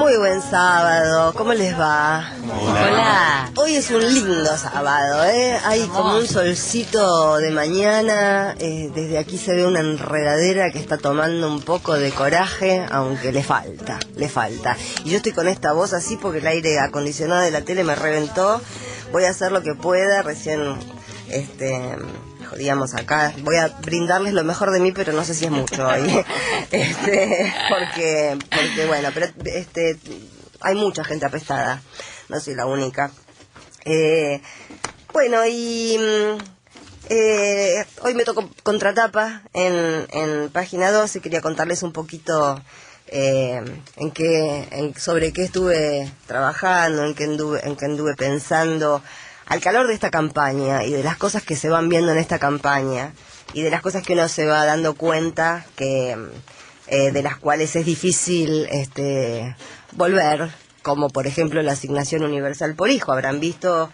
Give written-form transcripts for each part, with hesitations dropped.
Muy buen sábado, ¿cómo les va? Hola. Hoy es un lindo sábado, ¿eh? Hay como un solcito de mañana, desde aquí se ve una enredadera que está tomando un poco de coraje, aunque le falta. Y yo estoy con esta voz así porque el aire acondicionado de la tele me reventó. Voy a hacer lo que pueda, recién, digamos acá, voy a brindarles lo mejor de mí, pero no sé si es mucho hoy. Porque bueno, pero hay mucha gente apestada, no soy la única. Bueno, y hoy me tocó contratapa en página 12, quería contarles un poquito sobre qué estuve trabajando, en qué anduve pensando, al calor de esta campaña y de las cosas que se van viendo en esta campaña y de las cosas que uno se va dando cuenta que de las cuales es difícil volver, como por ejemplo la asignación universal por hijo. Habrán visto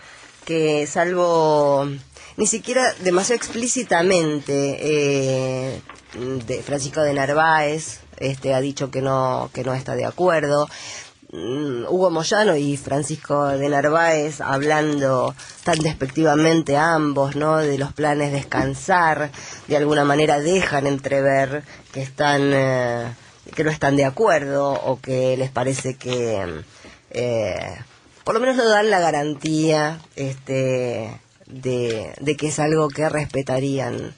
que, salvo ni siquiera demasiado explícitamente, de Francisco de Narváez ha dicho que no está de acuerdo. Hugo Moyano y Francisco de Narváez hablando tan despectivamente ambos, ¿no?, de los planes de descansar, de alguna manera dejan entrever que no están de acuerdo, o que les parece que por lo menos no dan la garantía de que es algo que respetarían.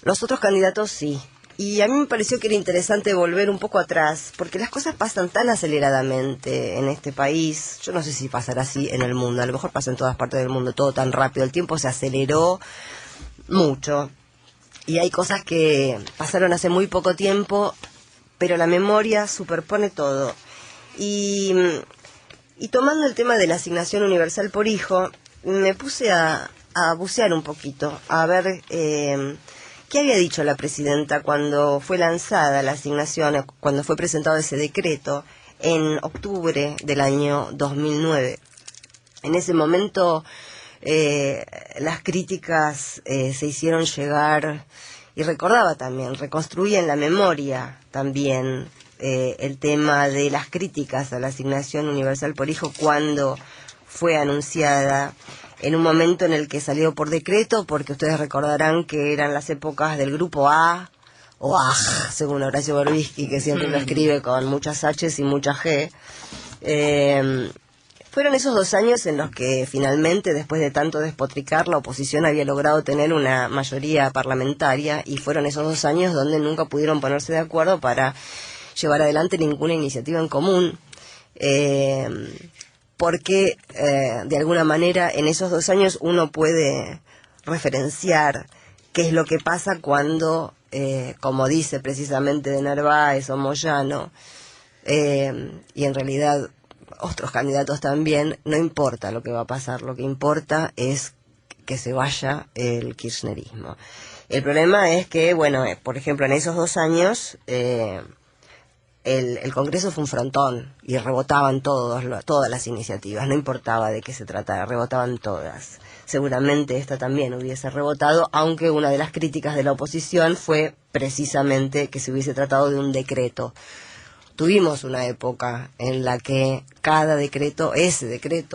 Los otros candidatos sí. Y a mí me pareció que era interesante volver un poco atrás, porque las cosas pasan tan aceleradamente en este país. Yo no sé si pasará así en el mundo, a lo mejor pasa en todas partes del mundo, todo tan rápido, el tiempo se aceleró mucho. Y hay cosas que pasaron hace muy poco tiempo, pero la memoria superpone todo. Y tomando el tema de la asignación universal por hijo, me puse a bucear un poquito, a ver ¿qué había dicho la presidenta cuando fue lanzada la asignación, cuando fue presentado ese decreto en octubre del año 2009? En ese momento las críticas se hicieron llegar, y recordaba también, reconstruía en la memoria también el tema de las críticas a la asignación universal por hijo cuando fue anunciada, en un momento en el que salió por decreto, porque ustedes recordarán que eran las épocas del grupo A, o AJ, según Horacio Berbisky, que siempre lo escribe con muchas H's y muchas G. Fueron esos 2 años en los que finalmente, después de tanto despotricar, la oposición había logrado tener una mayoría parlamentaria, y fueron esos 2 años donde nunca pudieron ponerse de acuerdo para llevar adelante ninguna iniciativa en común. Porque de alguna manera en esos 2 años uno puede referenciar qué es lo que pasa cuando, como dice precisamente de Narváez o Moyano, y en realidad otros candidatos también, no importa lo que va a pasar, lo que importa es que se vaya el kirchnerismo. El problema es que, bueno, por ejemplo, en esos 2 años el Congreso fue un frontón y rebotaban todas las iniciativas, no importaba de qué se tratara, rebotaban todas. Seguramente esta también hubiese rebotado, aunque una de las críticas de la oposición fue precisamente que se hubiese tratado de un decreto. Tuvimos una época en la que cada decreto,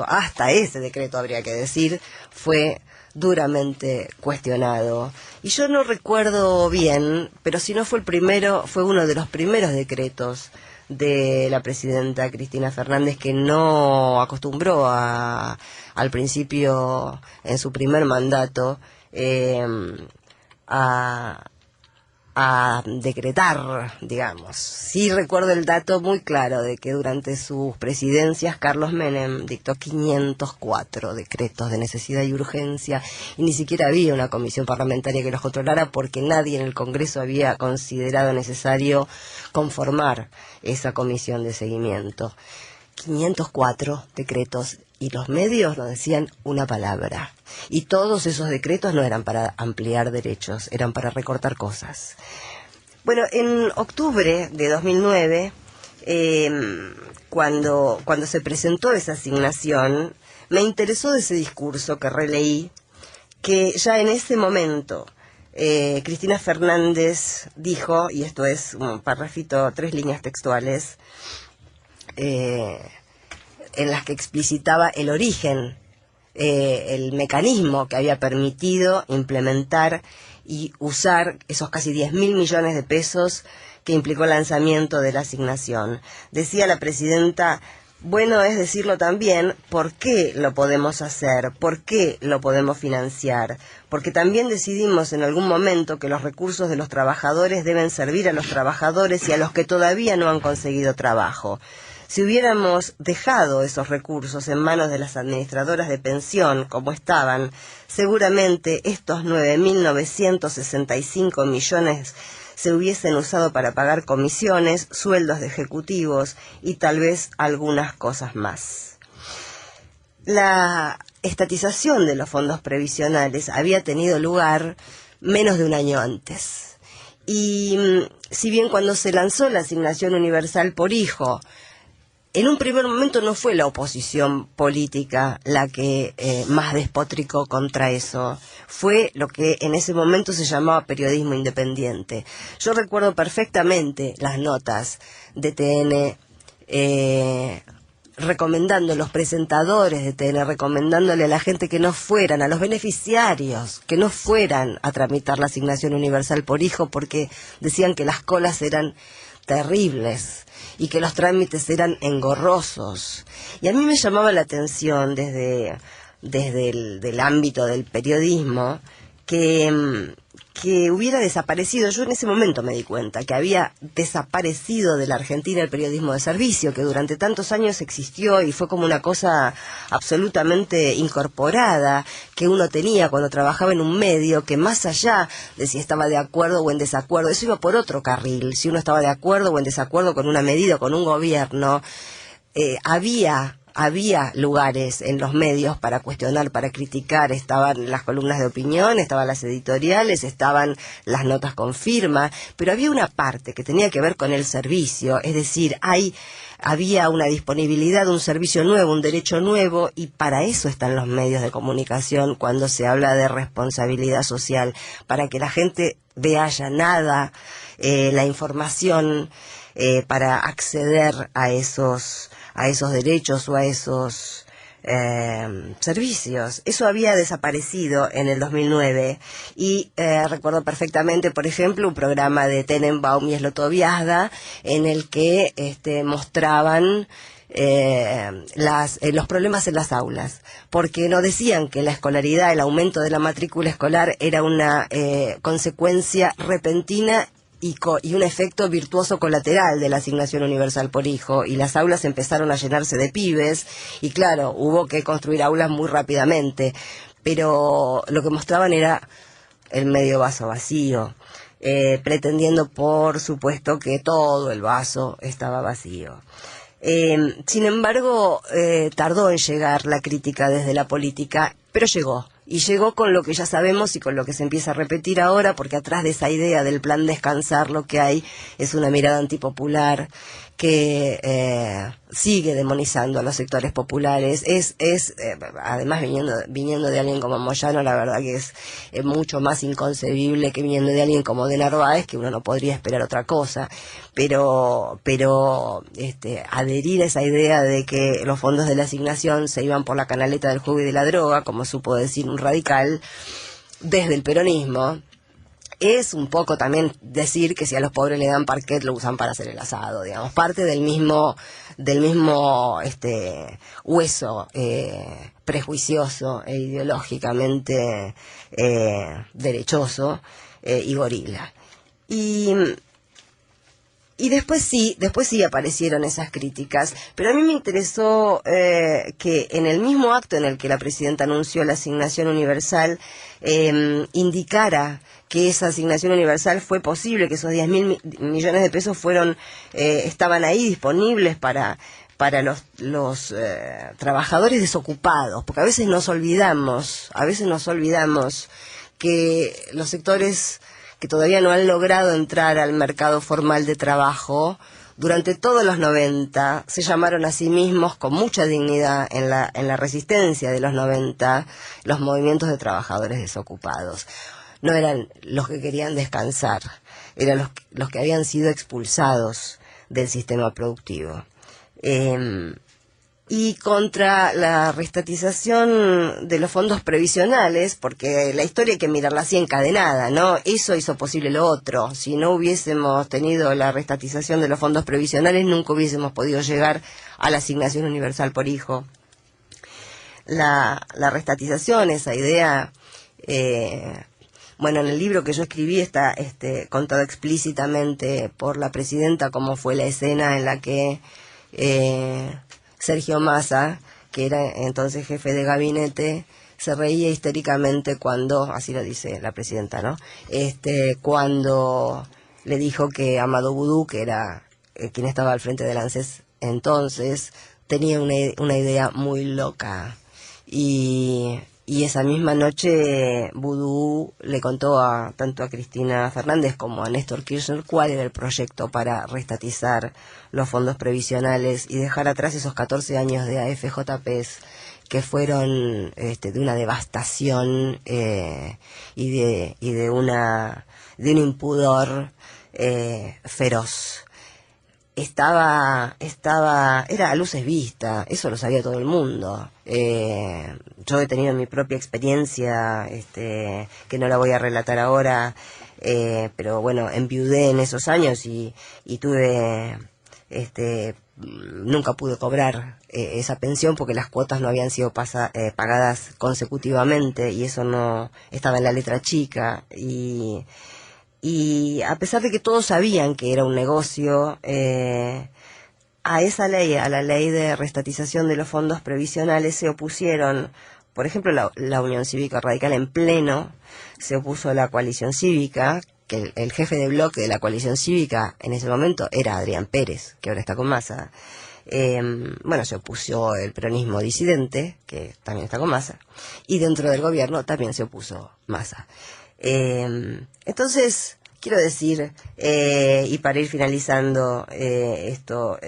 hasta ese decreto habría que decir, fue duramente cuestionado. Y yo no recuerdo bien, pero si no fue el primero, fue uno de los primeros decretos de la presidenta Cristina Fernández, que no acostumbró al principio, en su primer mandato, a decretar, digamos. Sí recuerdo el dato muy claro de que durante sus presidencias Carlos Menem dictó 504 decretos de necesidad y urgencia, y ni siquiera había una comisión parlamentaria que los controlara, porque nadie en el Congreso había considerado necesario conformar esa comisión de seguimiento. 504 decretos, y los medios no decían una palabra. Y todos esos decretos no eran para ampliar derechos, eran para recortar cosas. Bueno, en octubre de 2009, cuando se presentó esa asignación, me interesó ese discurso que releí, que ya en ese momento Cristina Fernández dijo, y esto es un parrafito, 3 líneas textuales: en las que explicitaba el origen, el mecanismo que había permitido implementar y usar esos casi 10.000 millones de pesos que implicó el lanzamiento de la asignación. Decía la presidenta: bueno es decirlo también, ¿por qué lo podemos hacer? ¿Por qué lo podemos financiar? Porque también decidimos en algún momento que los recursos de los trabajadores deben servir a los trabajadores y a los que todavía no han conseguido trabajo. Si hubiéramos dejado esos recursos en manos de las administradoras de pensión como estaban, seguramente estos 9.965 millones se hubiesen usado para pagar comisiones, sueldos de ejecutivos y tal vez algunas cosas más. La estatización de los fondos previsionales había tenido lugar menos de un año antes. Y si bien cuando se lanzó la asignación universal por hijo, en un primer momento no fue la oposición política la que más despotricó contra eso. Fue lo que en ese momento se llamaba periodismo independiente. Yo recuerdo perfectamente las notas de TN recomendando, los presentadores de TN, recomendándole a la gente que no fueran, a los beneficiarios, que no fueran a tramitar la asignación universal por hijo, porque decían que las colas eran terribles y que los trámites eran engorrosos. Y a mí me llamaba la atención desde el ámbito del periodismo que hubiera desaparecido. Yo en ese momento me di cuenta que había desaparecido de la Argentina el periodismo de servicio, que durante tantos años existió y fue como una cosa absolutamente incorporada que uno tenía cuando trabajaba en un medio, que más allá de si estaba de acuerdo o en desacuerdo, eso iba por otro carril. Si uno estaba de acuerdo o en desacuerdo con una medida, con un gobierno, había lugares en los medios para cuestionar, para criticar. Estaban las columnas de opinión, estaban las editoriales, estaban las notas con firma, pero había una parte que tenía que ver con el servicio, es decir, había una disponibilidad de un servicio nuevo, un derecho nuevo, y para eso están los medios de comunicación cuando se habla de responsabilidad social, para que la gente vea allanada la información para acceder a esos derechos o a esos servicios. Eso había desaparecido en el 2009 y recuerdo perfectamente, por ejemplo, un programa de Tenenbaum y Slotoviazda en el que mostraban los problemas en las aulas, porque no decían que la escolaridad, el aumento de la matrícula escolar era una consecuencia repentina y un efecto virtuoso colateral de la asignación universal por hijo, y las aulas empezaron a llenarse de pibes, y claro, hubo que construir aulas muy rápidamente, pero lo que mostraban era el medio vaso vacío, pretendiendo por supuesto que todo el vaso estaba vacío. Sin embargo, tardó en llegar la crítica desde la política, pero llegó. Y llegó con lo que ya sabemos y con lo que se empieza a repetir ahora, porque atrás de esa idea del plan descansar lo que hay es una mirada antipopular que sigue demonizando a los sectores populares. Además, viniendo de alguien como Moyano, la verdad que es mucho más inconcebible que viniendo de alguien como de Narváez, que uno no podría esperar otra cosa. Pero adherir a esa idea de que los fondos de la asignación se iban por la canaleta del juego y de la droga, como supo decir un radical desde el peronismo, es un poco también decir que si a los pobres le dan parquet lo usan para hacer el asado, digamos, parte del mismo hueso prejuicioso e ideológicamente derechoso y gorila. Y después sí aparecieron esas críticas, pero a mí me interesó que en el mismo acto en el que la presidenta anunció la asignación universal, indicara que esa asignación universal fue posible, que esos 10.000 millones de pesos estaban ahí disponibles para los trabajadores desocupados, porque a veces nos olvidamos que los sectores que todavía no han logrado entrar al mercado formal de trabajo, durante todos los 90 se llamaron a sí mismos con mucha dignidad en la resistencia de los 90, los movimientos de trabajadores desocupados. No eran los que querían descansar, eran los que habían sido expulsados del sistema productivo. Y contra la restatización de los fondos previsionales, porque la historia hay que mirarla así encadenada, ¿no? Eso hizo posible lo otro. Si no hubiésemos tenido la restatización de los fondos previsionales, nunca hubiésemos podido llegar a la asignación universal por hijo. La restatización, esa idea, bueno, en el libro que yo escribí está contado explícitamente por la presidenta cómo fue la escena en la que Sergio Massa, que era entonces jefe de gabinete, se reía histéricamente cuando, así lo dice la presidenta, ¿no? Cuando le dijo que Amadou Boudou, que era quien estaba al frente del ANSES entonces, tenía una idea muy loca. Y esa misma noche Boudou le contó tanto a Cristina Fernández como a Néstor Kirchner cuál era el proyecto para restatizar los fondos previsionales y dejar atrás esos 14 años de AFJPs que fueron de una devastación y de un impudor feroz. Era a luces vista, eso lo sabía todo el mundo. Yo he tenido mi propia experiencia, que no la voy a relatar ahora, pero bueno, enviudé en esos años y tuve, nunca pude cobrar esa pensión porque las cuotas no habían sido pagadas consecutivamente y eso no estaba en la letra chica y a pesar de que todos sabían que era un negocio, a esa ley, a la ley de restatización de los fondos previsionales se opusieron, por ejemplo, la Unión Cívica Radical en pleno, se opuso a la coalición cívica, que el jefe de bloque de la coalición cívica en ese momento era Adrián Pérez, que ahora está con Massa. Bueno, se opuso el peronismo disidente, que también está con Massa, y dentro del gobierno también se opuso Massa. Entonces, quiero decir, y para ir finalizando esto,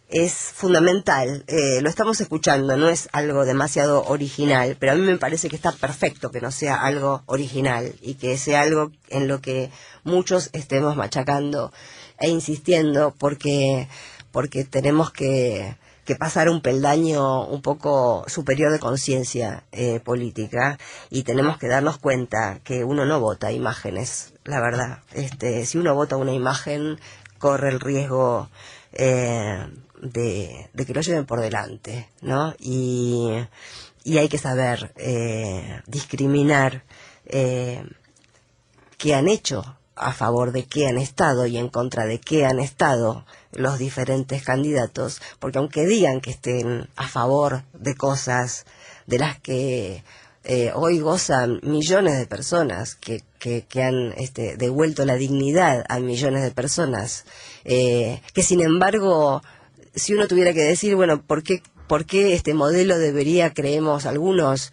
es fundamental, lo estamos escuchando, no es algo demasiado original, pero a mí me parece que está perfecto que no sea algo original y que sea algo en lo que muchos estemos machacando e insistiendo porque tenemos que pasar un peldaño un poco superior de conciencia política y tenemos que darnos cuenta que uno no vota imágenes, la verdad. Si uno vota una imagen, corre el riesgo de que lo lleven por delante, ¿no? Y hay que saber discriminar qué han hecho, a favor de qué han estado y en contra de qué han estado los diferentes candidatos, porque aunque digan que estén a favor de cosas de las que hoy gozan millones de personas, que han devuelto la dignidad a millones de personas, que sin embargo, si uno tuviera que decir, bueno, ¿por qué este modelo debería, creemos algunos,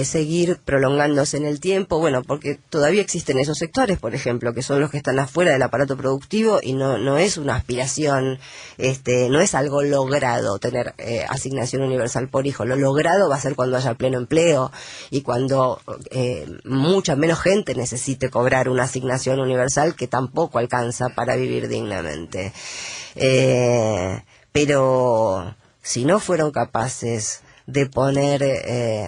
seguir prolongándose en el tiempo? Bueno, porque todavía existen esos sectores, por ejemplo, que son los que están afuera del aparato productivo y no es una aspiración, no es algo logrado tener asignación universal por hijo. Lo logrado va a ser cuando haya pleno empleo y cuando mucha menos gente necesite cobrar una asignación universal que tampoco alcanza para vivir dignamente. Pero si no fueron capaces de poner,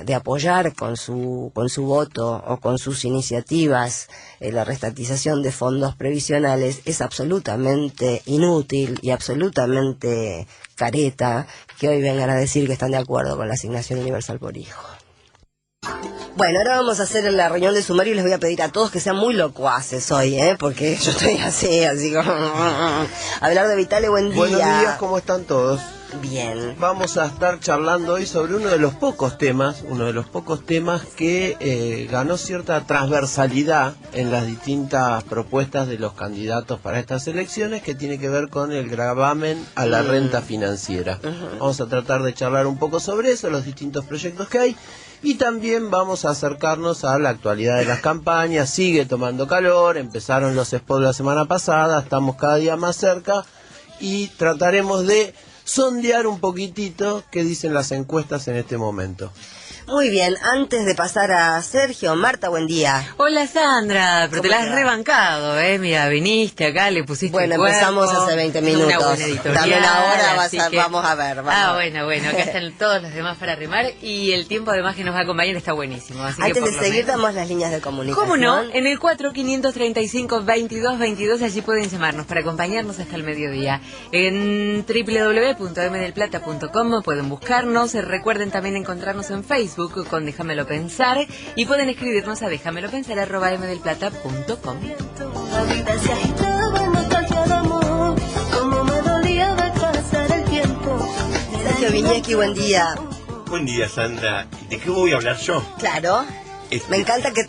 de apoyar con su voto o con sus iniciativas la restatización de fondos previsionales, es absolutamente inútil y absolutamente careta que hoy vengan a decir que están de acuerdo con la asignación universal por hijo. Bueno, ahora vamos a hacer la reunión de sumario y les voy a pedir a todos que sean muy locuaces hoy, porque yo estoy así como... Hablar de Vitale, buen día. Buenos días, ¿cómo están todos? Bien. Vamos a estar charlando hoy sobre uno de los pocos temas que ganó cierta transversalidad en las distintas propuestas de los candidatos para estas elecciones, que tiene que ver con el gravamen a la renta financiera. Vamos a tratar de charlar un poco sobre eso, los distintos proyectos que hay, y también vamos a acercarnos a la actualidad de las campañas. Sigue tomando calor, empezaron los spots la semana pasada, estamos cada día más cerca y trataremos de sondear un poquitito qué dicen las encuestas en este momento. Muy bien, antes de pasar a Sergio, Marta, buen día. Hola Sandra, pero te la has te va? rebancado, mira, viniste acá, le pusiste Bueno, el cuerpo, empezamos hace 20 una minutos. buena editorial, Dame una hora, así que... vamos a ver. Bueno, acá están todos los demás para remar y el tiempo además que nos va a acompañar está buenísimo. Así Antes que de seguir, damos las líneas de comunicación. ¿Cómo no? En el 4535-2222 allí pueden llamarnos para acompañarnos hasta el mediodía. En www.mdelplata.com pueden buscarnos, recuerden también encontrarnos en Facebook con Déjamelo Pensar y pueden escribirnos a déjamelopensar@mdelplata.com. Sergio Viñeski, buen día. Buen día, Sandra. ¿De qué voy a hablar yo? Claro. Me encanta que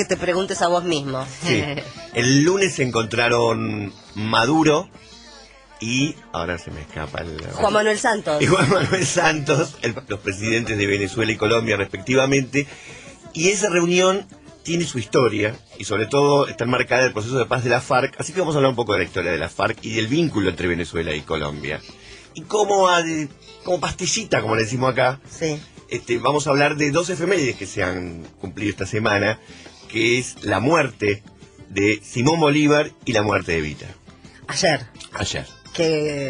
te preguntes a vos mismo. Sí. El lunes se encontraron Maduro y ahora se me escapa Juan Manuel Santos. Y Juan Manuel Santos, los presidentes de Venezuela y Colombia respectivamente, y esa reunión tiene su historia y sobre todo está enmarcada en el proceso de paz de la FARC, así que vamos a hablar un poco de la historia de la FARC y del vínculo entre Venezuela y Colombia. Y como pastillita, como le decimos acá, Sí. Vamos a hablar de dos efemérides que se han cumplido esta semana, que es la muerte de Simón Bolívar y la muerte de Evita. Ayer.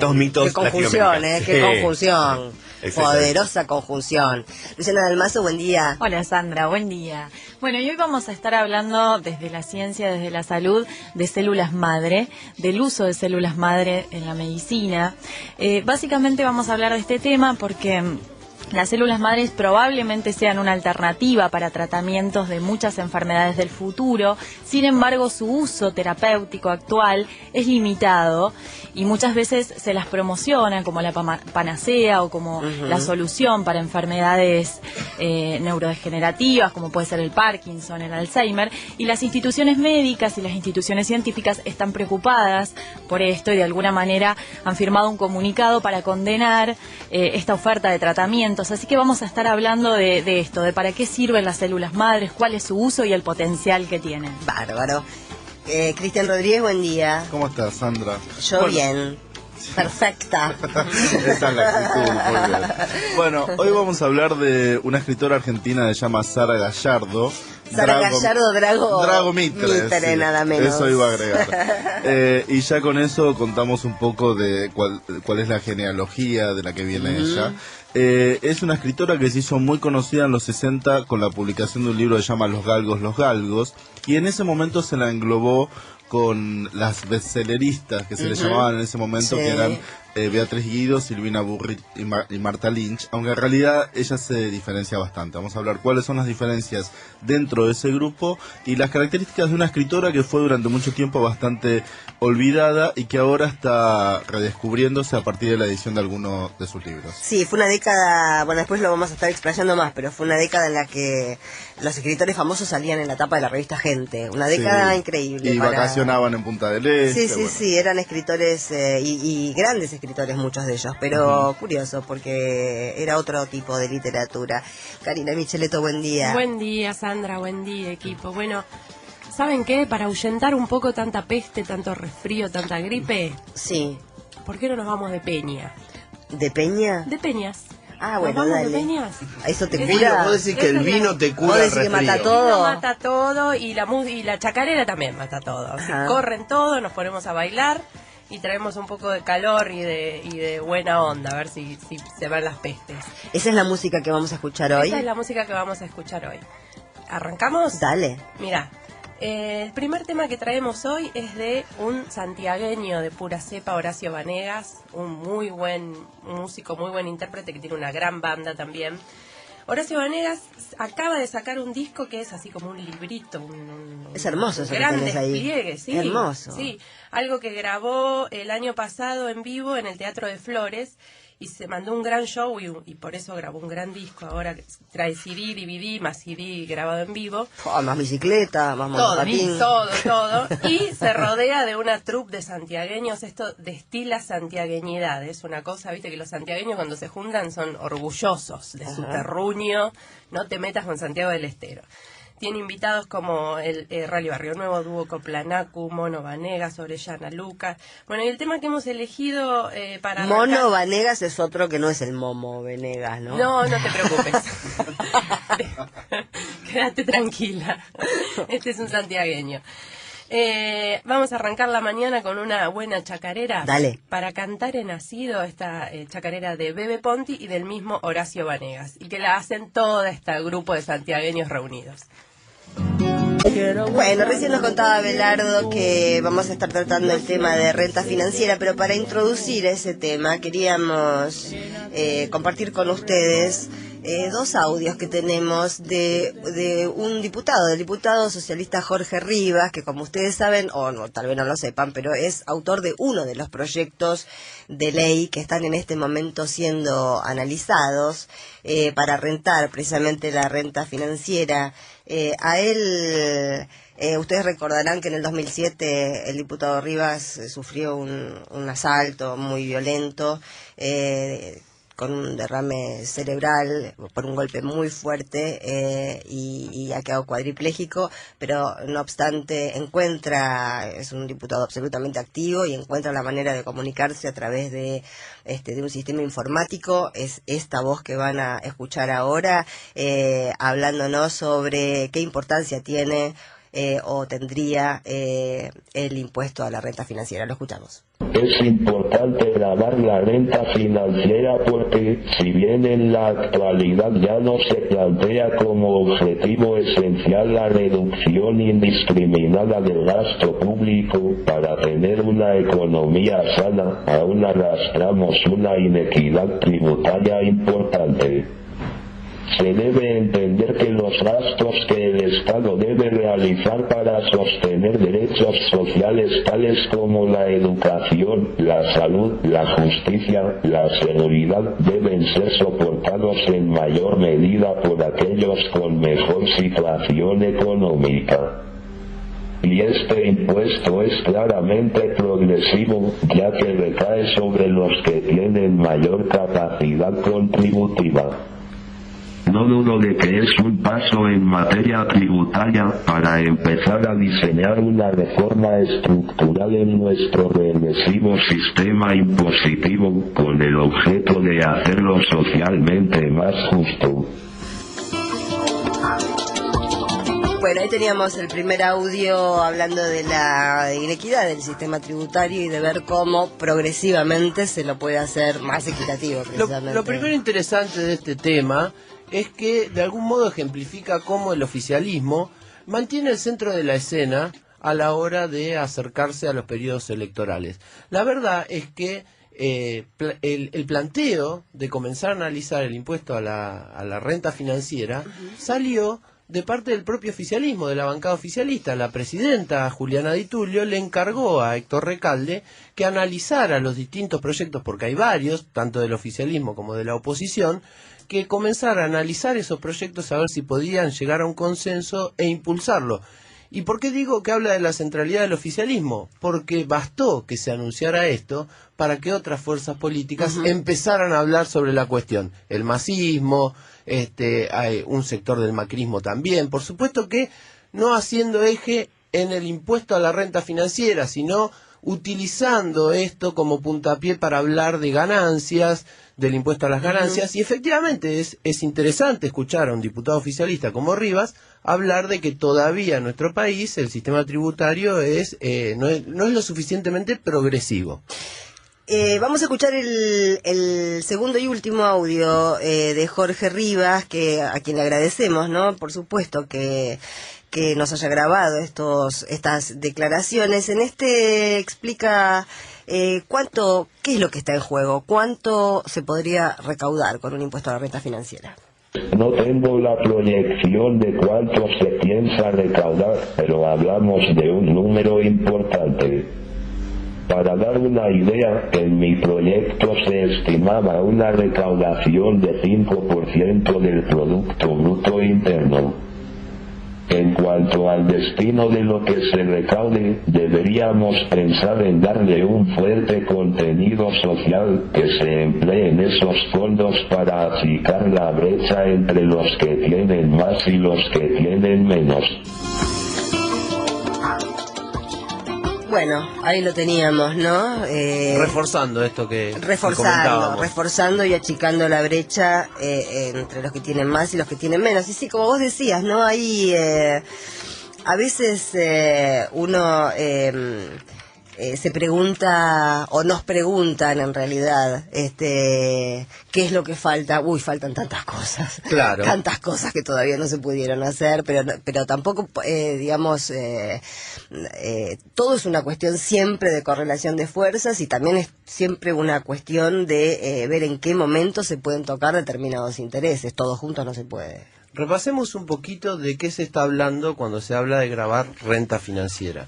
Dos mitos Qué conjunción, latinoamericanos. qué conjunción. Exactamente. Poderosa conjunción. Luciana Dalmazo, buen día. Hola Sandra, buen día. Bueno, y hoy vamos a estar hablando desde la ciencia, desde la salud, de células madre, del uso de células madre en la medicina. Básicamente vamos a hablar de este tema porque las células madres probablemente sean una alternativa para tratamientos de muchas enfermedades del futuro. Sin embargo, su uso terapéutico actual es limitado y muchas veces se las promociona como la panacea o como la solución para enfermedades neurodegenerativas, como puede ser el Parkinson, el Alzheimer, y las instituciones médicas y las instituciones científicas están preocupadas por esto y de alguna manera han firmado un comunicado para condenar esta oferta de tratamientos. Así que vamos a estar hablando de esto, de para qué sirven las células madres, cuál es su uso y el potencial que tienen. Bárbaro. Cristian Rodríguez, buen día. ¿Cómo estás, Sandra? Yo bien. Perfecta. Esa es la actitud, muy bien. Bueno, hoy vamos a hablar de una escritora argentina que se llama Sara Gallardo. Drago Mitre, sí, nada menos. eso iba a agregar. Y ya con eso contamos un poco de cuál es la genealogía de la que viene ella. Es una escritora que se hizo muy conocida en los 60 con la publicación de un libro que se llama Los Galgos, y en ese momento se la englobó con las bestselleristas que se le llamaban en ese momento, que eran Beatriz Guido, Silvina Burrit y Marta Lynch, aunque en realidad ella se diferencia bastante. Vamos a hablar cuáles son las diferencias dentro de ese grupo y las características de una escritora que fue durante mucho tiempo bastante olvidada y que ahora está redescubriéndose a partir de la edición de algunos de sus libros. Sí, fue una década, bueno, después lo vamos a estar explayando más, pero fue una década en la que los escritores famosos salían en la tapa de la revista Gente. Una década increíble. Y vacacionaban en Punta del Este. Sí, eran escritores y grandes escritores muchos de ellos, pero curioso porque era otro tipo de literatura. Karina Micheletto, buen día. Buen día, Sandra, buen día, equipo. Bueno, ¿saben qué? Para ahuyentar un poco tanta peste, tanto resfrío, tanta gripe, Sí. ¿por qué no nos vamos de Peña? ¿De Peña? De Peñas. Ah, bueno, ¿Nos vamos dale. de Peñas? ¿Eso te Vino, cura? Vos decís que el vino te ¿Vos cura el decís que mata resfrío. todo? Vino mata todo y la chacarera también mata todo. Así Ajá. corren todo, nos ponemos a bailar y traemos un poco de calor y de buena onda, a ver si se van las pestes. Esa es la música que vamos a escuchar hoy. Esta es la música que vamos a escuchar hoy. ¿Arrancamos? Dale. Mira, el primer tema que traemos hoy es de un santiagueño de pura cepa, Horacio Vanegas, un muy buen músico, muy buen intérprete que tiene una gran banda también. Horacio Vanegas acaba de sacar un disco que es así como un librito, Es hermoso eso que gran tenés ahí. despliegue, sí. Hermoso. Sí, algo que grabó el año pasado en vivo en el Teatro de Flores y se mandó un gran show y por eso grabó un gran disco. Ahora trae CD, DVD, más CD grabado en vivo. Más bicicleta, más monopatín. Todo. Y se rodea de una troupe de santiagueños. Esto destila santiagueñidad. Es una cosa, viste, que los santiagueños cuando se juntan son orgullosos de su terruño. No te metas con Santiago del Estero. Tiene invitados como el Rally Barrio Nuevo, Dúo Coplanacu, Mono Vanegas, Orellana Lucas. Bueno, y el tema que hemos elegido para Mono Vanegas es otro que no es el Momo Venegas, ¿no? No, no te preocupes. Quédate tranquila. Este es un santiagueño. Vamos a arrancar la mañana con una buena chacarera. Dale. Para cantar en nacido esta chacarera de Bebe Ponti y del mismo Horacio Vanegas. Y que la hacen todo este grupo de santiagueños reunidos. Bueno, recién nos contaba Belardo que vamos a estar tratando el tema de renta financiera, pero para introducir ese tema queríamos compartir con ustedes dos audios que tenemos de un diputado, del diputado socialista Jorge Rivas, que como ustedes saben, o no, tal vez no lo sepan, pero es autor de uno de los proyectos de ley que están en este momento siendo analizados para rentar precisamente la renta financiera. A él, ustedes recordarán que en el 2007 el diputado Rivas sufrió un asalto muy violento, con un derrame cerebral por un golpe muy fuerte, y ha quedado cuadripléjico, pero no obstante es un diputado absolutamente activo y encuentra la manera de comunicarse a través de un sistema informático. Es esta voz que van a escuchar ahora, hablándonos sobre qué importancia tiene o tendría el impuesto a la renta financiera. Lo escuchamos. Es importante grabar la renta financiera porque, si bien en la actualidad ya no se plantea como objetivo esencial la reducción indiscriminada del gasto público para tener una economía sana, aún arrastramos una inequidad tributaria importante. Se debe entender que los gastos que el Estado debe realizar para sostener derechos sociales tales como la educación, la salud, la justicia, la seguridad deben ser soportados en mayor medida por aquellos con mejor situación económica. Y este impuesto es claramente progresivo, ya que recae sobre los que tienen mayor capacidad contributiva. No dudo de que es un paso en materia tributaria para empezar a diseñar una reforma estructural en nuestro regresivo sistema impositivo, con el objeto de hacerlo socialmente más justo. Bueno, ahí teníamos el primer audio hablando de la inequidad del sistema tributario y de ver cómo progresivamente se lo puede hacer más equitativo, precisamente. Lo primero interesante de este tema es que de algún modo ejemplifica cómo el oficialismo mantiene el centro de la escena a la hora de acercarse a los periodos electorales. La verdad es que el planteo de comenzar a analizar el impuesto a la renta financiera salió de parte del propio oficialismo, de la bancada oficialista. La presidenta Juliana Di Tulio le encargó a Héctor Recalde que analizara los distintos proyectos, porque hay varios, tanto del oficialismo como de la oposición, que comenzara a analizar esos proyectos, a ver si podían llegar a un consenso e impulsarlo. ¿Y por qué digo que habla de la centralidad del oficialismo? Porque bastó que se anunciara esto para que otras fuerzas políticas empezaran a hablar sobre la cuestión. El masismo, hay un sector del macrismo también. Por supuesto que no haciendo eje en el impuesto a la renta financiera, sino utilizando esto como puntapié para hablar de ganancias, del impuesto a las ganancias, y efectivamente es interesante escuchar a un diputado oficialista como Rivas hablar de que todavía en nuestro país el sistema tributario no es lo suficientemente progresivo. Vamos a escuchar el segundo y último audio de Jorge Rivas, a quien le agradecemos, ¿no? Por supuesto que nos haya grabado estas declaraciones. En explica qué es lo que está en juego, cuánto se podría recaudar con un impuesto a la renta financiera. No tengo la proyección de cuánto se piensa recaudar, pero hablamos de un número importante. Para dar una idea, en mi proyecto se estimaba una recaudación de 5% del Producto Bruto Interno. En cuanto al destino de lo que se recaude, deberíamos pensar en darle un fuerte contenido social que se emplee en esos fondos para achicar la brecha entre los que tienen más y los que tienen menos. Bueno, ahí lo teníamos, ¿no? Reforzando esto que comentábamos. Reforzando y achicando la brecha entre los que tienen más y los que tienen menos. Y sí, como vos decías, ¿no? Ahí a veces uno se pregunta, o nos preguntan en realidad, qué es lo que falta. Uy, faltan tantas cosas. Claro. Tantas cosas que todavía no se pudieron hacer, pero tampoco, digamos, todo es una cuestión siempre de correlación de fuerzas y también es siempre una cuestión de ver en qué momento se pueden tocar determinados intereses. Todos juntos no se puede. Repasemos un poquito de qué se está hablando cuando se habla de gravar renta financiera.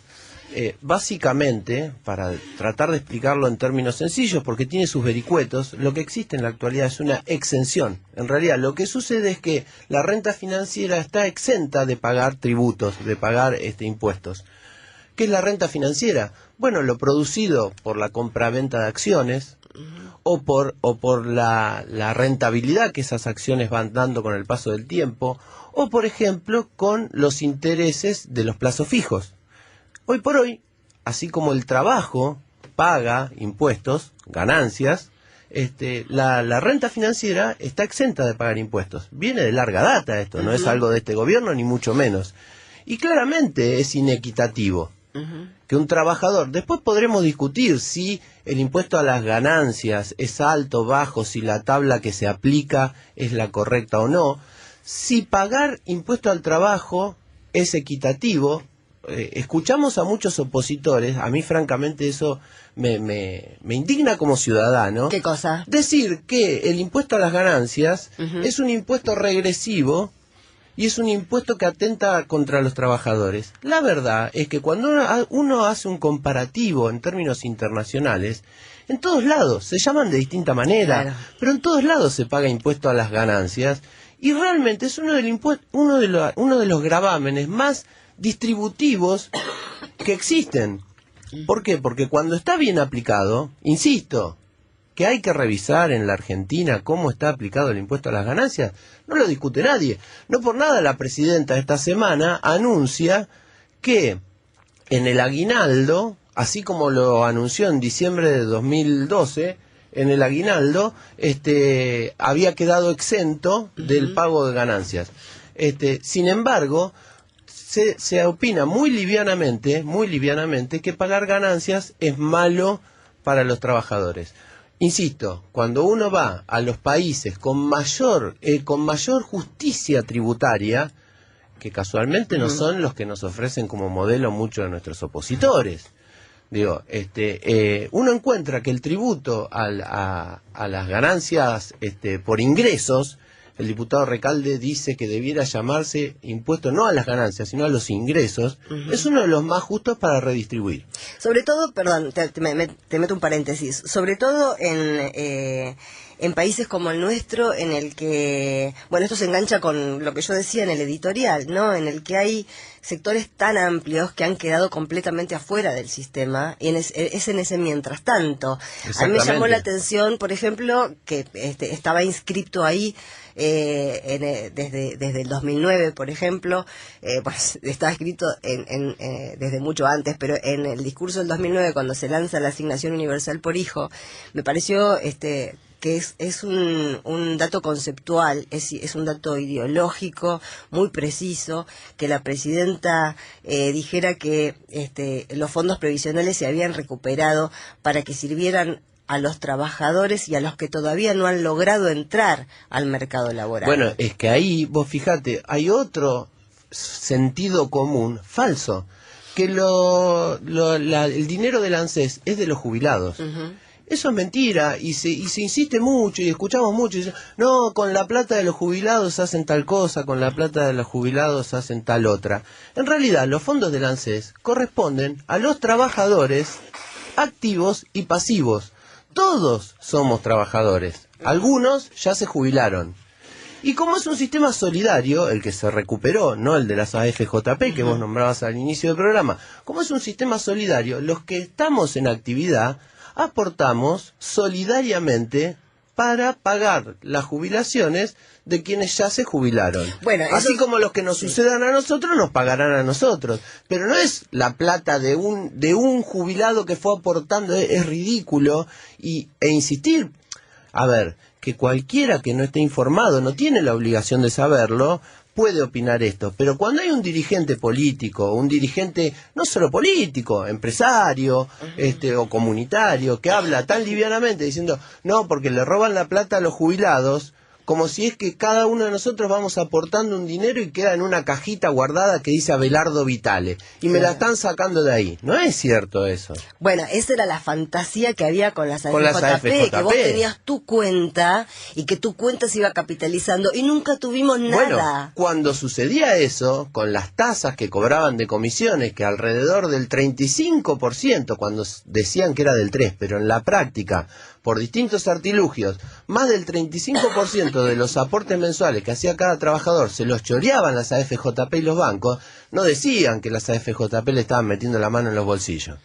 Básicamente, para tratar de explicarlo en términos sencillos, porque tiene sus vericuetos, lo que existe en la actualidad es una exención. En realidad, lo que sucede es que la renta financiera está exenta de pagar tributos, de pagar impuestos. ¿Qué es la renta financiera? Bueno, lo producido por la compraventa de acciones o por la rentabilidad que esas acciones van dando con el paso del tiempo, o por ejemplo con los intereses de los plazos fijos. Hoy por hoy, así como el trabajo paga impuestos, ganancias, la renta financiera está exenta de pagar impuestos. Viene de larga data esto, no es algo de este gobierno ni mucho menos. Y claramente es inequitativo que un trabajador, después podremos discutir si el impuesto a las ganancias es alto o bajo, si la tabla que se aplica es la correcta o no, si pagar impuesto al trabajo es equitativo. Escuchamos a muchos opositores, a mí francamente eso me indigna como ciudadano. ¿Qué cosa? Decir que el impuesto a las ganancias es un impuesto regresivo y es un impuesto que atenta contra los trabajadores. La verdad es que cuando uno hace un comparativo en términos internacionales, en todos lados se llaman de distinta manera, claro, pero en todos lados se paga impuesto a las ganancias y realmente es uno de los gravámenes más distributivos que existen. ¿Por qué? Porque cuando está bien aplicado, insisto, que hay que revisar en la Argentina cómo está aplicado el impuesto a las ganancias, no lo discute nadie. No por nada la presidenta esta semana anuncia que en el aguinaldo, así como lo anunció en diciembre de 2012, en el aguinaldo había quedado exento del pago de ganancias. Sin embargo, se opina muy livianamente que pagar ganancias es malo para los trabajadores. Insisto, cuando uno va a los países con mayor justicia tributaria, que casualmente no son los que nos ofrecen como modelo muchos de nuestros opositores, uno encuentra que el tributo a las ganancias por ingresos, el diputado Recalde dice que debiera llamarse impuesto no a las ganancias, sino a los ingresos, es uno de los más justos para redistribuir. Sobre todo, perdón, te meto un paréntesis, sobre todo en países como el nuestro, en el que, bueno, esto se engancha con lo que yo decía en el editorial, ¿no? En el que hay sectores tan amplios que han quedado completamente afuera del sistema, y es en ese mientras tanto. A mí me llamó la atención, por ejemplo, que estaba inscripto ahí desde el 2009, por ejemplo, pues estaba escrito desde mucho antes, pero en el discurso del 2009, cuando se lanza la asignación universal por hijo, me pareció que es un dato conceptual, es un dato ideológico muy preciso, que la presidenta dijera que los fondos previsionales se habían recuperado para que sirvieran a los trabajadores y a los que todavía no han logrado entrar al mercado laboral. Bueno, es que ahí, vos fíjate, hay otro sentido común falso, que el dinero del ANSES es de los jubilados. Eso es mentira, y se insiste mucho, y escuchamos mucho, y dicen, no, con la plata de los jubilados hacen tal cosa, con la plata de los jubilados hacen tal otra. En realidad, los fondos del ANSES corresponden a los trabajadores activos y pasivos. Todos somos trabajadores, algunos ya se jubilaron. Y como es un sistema solidario, el que se recuperó, no el de las AFJP que vos nombrabas al inicio del programa, como es un sistema solidario, los que estamos en actividad aportamos solidariamente para pagar las jubilaciones de quienes ya se jubilaron. Bueno, así eso... como los que nos sucedan a nosotros nos pagarán a nosotros, pero no es la plata de un jubilado que fue aportando, es ridículo e insistir. A ver, que cualquiera que no esté informado, no tiene la obligación de saberlo, puede opinar esto, pero cuando hay un dirigente político, un dirigente no solo político, empresario, o comunitario, que habla tan livianamente diciendo, no, porque le roban la plata a los jubilados, como si es que cada uno de nosotros vamos aportando un dinero y queda en una cajita guardada que dice Abelardo Vitale, y me la están sacando de ahí. No es cierto eso. Bueno, esa era la fantasía que había con las Con las AFJP, que vos AFJP. tenías tu cuenta y que tu cuenta se iba capitalizando y nunca tuvimos nada. Bueno, cuando sucedía eso, con las tasas que cobraban de comisiones, que alrededor del 35%, cuando decían que era del 3%, pero en la práctica, por distintos artilugios, más del 35% de los aportes mensuales que hacía cada trabajador se los choreaban las AFJP y los bancos, no decían que las AFJP le estaban metiendo la mano en los bolsillos.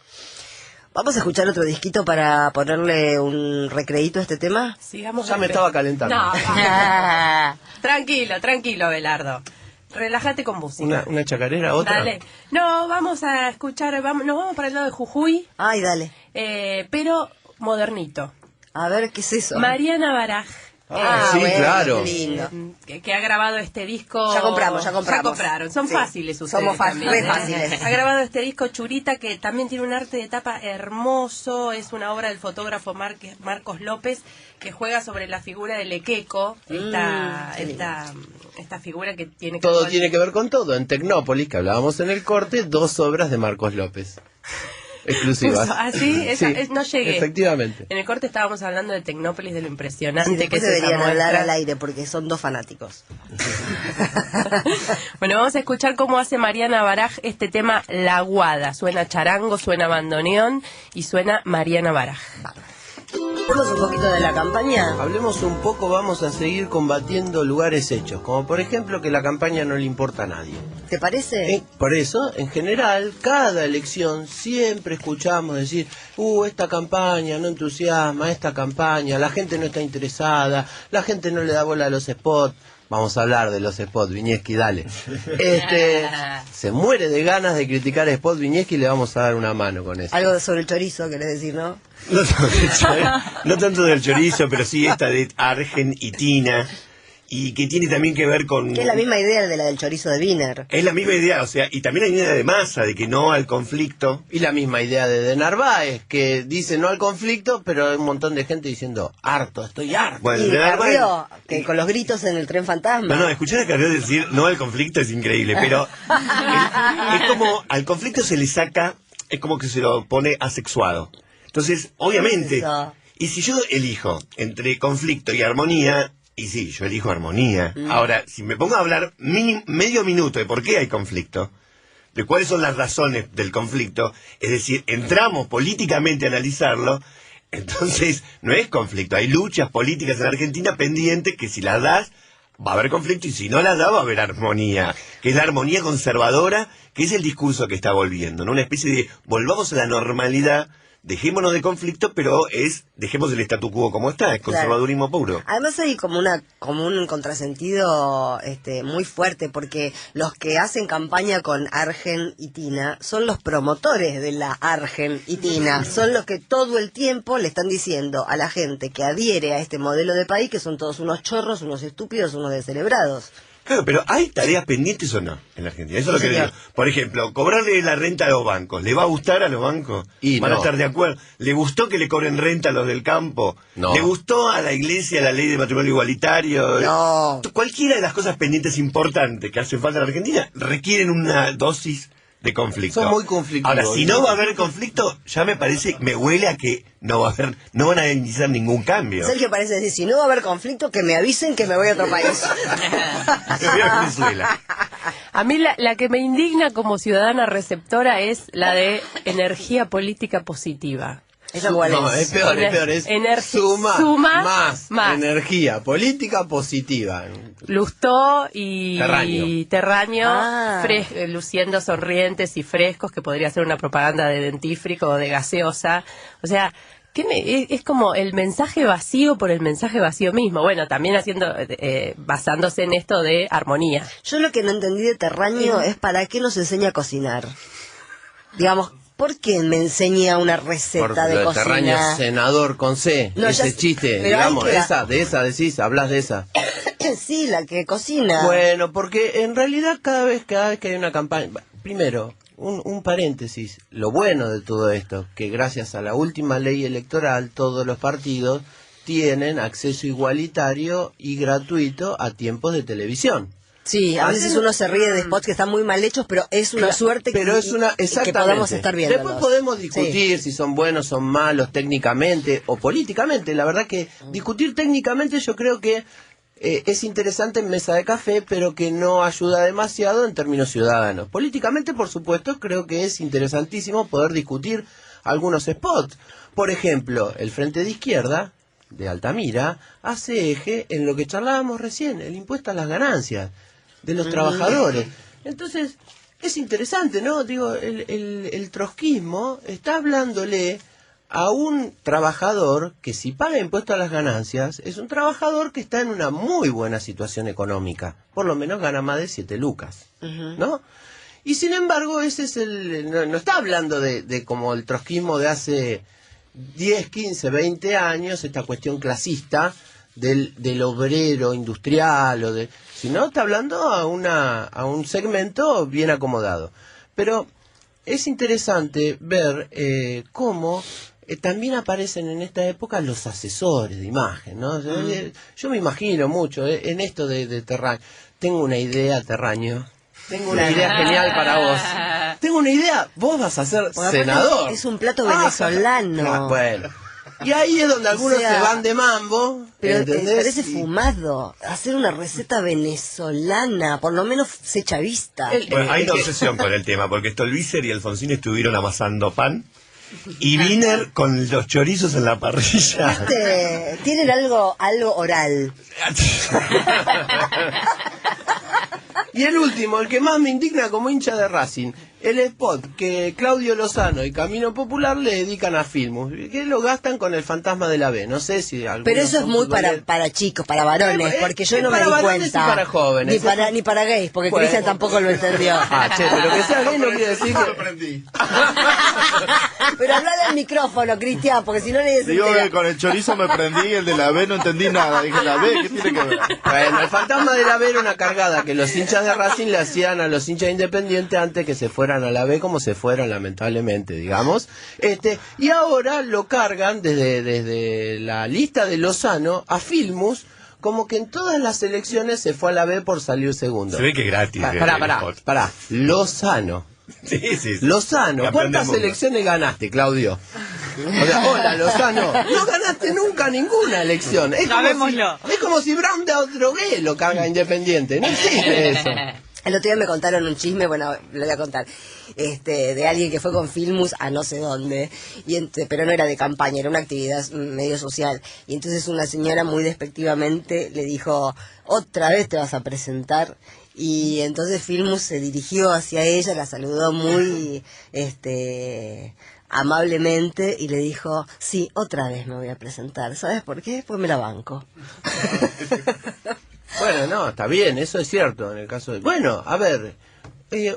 ¿Vamos a escuchar otro disquito para ponerle un recreíto a este tema? Sigamos. Ya me estaba calentando. No, tranquilo, Abelardo. Relájate con música. ¿Una chacarera, otra? Dale. No, vamos a escuchar, nos vamos para el lado de Jujuy, Ay, dale. pero modernito. A ver, ¿qué es eso? Mariana Baraj. Sí, bueno, claro. qué lindo. Que ha grabado este disco. Ya compramos. Ya compraron. Son Sí. fáciles ustedes. Somos también, re ¿eh? fáciles. Ha grabado este disco Churita, que también tiene un arte de tapa hermoso. Es una obra del fotógrafo Marcos López, que juega sobre la figura de Lequeco. Esta figura que tiene que Todo ver tiene que ver con todo. En Tecnópolis, que hablábamos en el corte, 2 obras de Marcos López. Exclusivas. ¿Ah, sí? No llegué. Efectivamente. En el corte estábamos hablando de Tecnópolis, de lo impresionante Sí, que después es esa deberían hablar muestra. al aire porque son dos fanáticos. Bueno, vamos a escuchar cómo hace Mariana Baraj este tema La Guada. Suena charango, suena bandoneón y suena Mariana Baraj. Hablemos un poquito de la campaña. Hablemos un poco, vamos a seguir combatiendo lugares hechos, como por ejemplo que la campaña no le importa a nadie. ¿Te parece? Por eso, en general, cada elección siempre escuchamos decir, esta campaña no entusiasma, esta campaña, la gente no está interesada, la gente no le da bola a los spots. Vamos a hablar de los spots, Viñeski, dale. Se muere de ganas de criticar spots Viñeski y le vamos a dar una mano con eso. Algo sobre el chorizo, querés decir, ¿no? No tanto del chorizo, pero sí esta de Argen y Tina, y que tiene también que ver con... Que es la misma idea de la del chorizo de Wiener. Es la misma idea, o sea, y también la idea de Massa, de que no al conflicto. Y la misma idea de Narváez, que dice no al conflicto, pero hay un montón de gente diciendo, estoy harto. Bueno, Y de Narváez- Carrió, que con los gritos en el tren fantasma. No, escuchar a Carrió decir no al conflicto es increíble, pero es como al conflicto se le saca, es como que se lo pone asexuado. Entonces, obviamente, Eso. y si yo elijo entre conflicto y armonía, y sí, yo elijo armonía. Ahora, si me pongo a hablar medio minuto de por qué hay conflicto, de cuáles son las razones del conflicto, es decir, entramos políticamente a analizarlo, entonces no es conflicto, hay luchas políticas en Argentina pendientes que si las das va a haber conflicto y si no las da va a haber armonía, que es la armonía conservadora, que es el discurso que está volviendo, ¿no? Una especie de volvamos a la normalidad, dejémonos de conflicto, pero dejemos el statu quo como está, es conservadurismo puro. Además hay como un contrasentido muy fuerte, porque los que hacen campaña con Argen y Tina son los promotores de la Argen y Tina, son los que todo el tiempo le están diciendo a la gente que adhiere a este modelo de país que son todos unos chorros, unos estúpidos, unos descerebrados. Claro, pero ¿hay tareas pendientes o no en la Argentina? Eso es lo que digo. Por ejemplo, cobrarle la renta a los bancos. ¿Le va a gustar a los bancos? Y ¿Van no. a estar de acuerdo? ¿Le gustó que le cobren renta a los del campo? No. ¿Le gustó a la iglesia la ley de matrimonio igualitario? No. Cualquiera de las cosas pendientes importantes que hacen falta en la Argentina requieren una dosis de conflicto. Son muy conflictivos. Ahora, si no va a haber conflicto, ya me huele a que no van a iniciar ningún cambio. Sergio parece decir, si no va a haber conflicto, que me avisen que me voy a otro país. Me voy a Venezuela. A mí la que me indigna como ciudadana receptora es la de energía política positiva. ¿Esa cuál No, es? es peor, es peor. Es suma más energía política positiva. Lustó y Terraño, Ah. luciendo sonrientes y frescos, que podría ser una propaganda de dentífrico o de gaseosa. O sea, es como el mensaje vacío por el mensaje vacío mismo. Bueno, también basándose en esto de armonía. Yo lo que no entendí de Terraño es para qué nos enseña a cocinar. Digamos, ¿por qué me enseña una receta Porque de lo de cocina? Terraño senador con C, No, ese ya- chiste, pero digamos, hay que- de esa decís, hablas de esa. Sí, la que cocina. Bueno, porque en realidad cada vez que hay una campaña, primero, un paréntesis, lo bueno de todo esto, que gracias a la última ley electoral todos los partidos tienen acceso igualitario y gratuito a tiempos de televisión. Sí, a veces uno se ríe de spots que están muy mal hechos, pero es una suerte Pero es una, que exactamente. podamos estar viendo. Después podemos discutir si son buenos, son malos técnicamente o políticamente. La verdad que discutir técnicamente yo creo que es interesante en mesa de café, pero que no ayuda demasiado en términos ciudadanos. Políticamente, por supuesto, creo que es interesantísimo poder discutir algunos spots. Por ejemplo, el Frente de Izquierda de Altamira hace eje en lo que charlábamos recién, el impuesto a las ganancias de los trabajadores. Entonces, es interesante, ¿no? Digo, el trotskismo está hablándole a un trabajador que si paga impuesto a las ganancias, es un trabajador que está en una muy buena situación económica. Por lo menos gana más de 7 lucas, ¿no? Y sin embargo, ese es no está hablando de como el trotskismo de hace 10, 15, 20 años, esta cuestión clasista del obrero industrial, sino está hablando a un segmento bien acomodado. Pero es interesante ver cómo también aparecen en esta época los asesores de imagen, ¿no? Yo me imagino mucho en esto de Terraño. Tengo una idea, Terraño. Tengo una idea genial para vos. Tengo una idea. Vos vas a ser Porque senador. es un plato venezolano. Ah, bueno. Y ahí es donde algunos se van de mambo. Pero ¿entendés? parece fumado. Hacer una receta venezolana, por lo menos se chavista. Bueno, hay una obsesión con el tema, porque Stolbizer y Alfonsín estuvieron amasando pan y Wiener con los chorizos en la parrilla. Tienen algo oral. Y el último, el que más me indigna como hincha de Racing, el spot que Claudio Lozano y Camino Popular le dedican a Filmus, que lo gastan con el fantasma de la B. No sé si Pero eso es muy para chicos, para varones, porque yo no me di cuenta. Y para jóvenes. Ni para gays, porque Bueno. Cristian tampoco lo entendió. Ah, che, pero que sea gay no quiere decir que... Pero hablale al micrófono, Cristian, porque si no le decís. Digo que con el chorizo me prendí, el de la B no entendí nada. Dije, ¿la B qué tiene que ver? Bueno, el fantasma de la B era una cargada que los hinchas de Racing le hacían a los hinchas independientes antes que se fueran a la B, como se fueron lamentablemente, digamos. Y ahora lo cargan desde la lista de Lozano a Filmus, como que en todas las elecciones se fue a la B por salir segundo. Se ve que es gratis. Pará. Lozano. Sí. Lozano, Campeón ¿cuántas del mundo. elecciones ganaste, Claudio? O sea, hola, Lozano. No ganaste nunca ninguna elección. Sabémoslo. Es como si Brown de Drogué lo carga Independiente. No existe eso. El otro día me contaron un chisme, bueno, lo voy a contar, de alguien que fue con Filmus a no sé dónde, pero no era de campaña, era una actividad medio social. Y entonces una señora muy despectivamente le dijo, ¿otra vez te vas a presentar? Y entonces Filmus se dirigió hacia ella, la saludó muy amablemente y le dijo, sí, otra vez me voy a presentar. ¿Sabes por qué? Pues me la banco. Bueno, no, está bien, eso es cierto en el caso de... Bueno, a ver,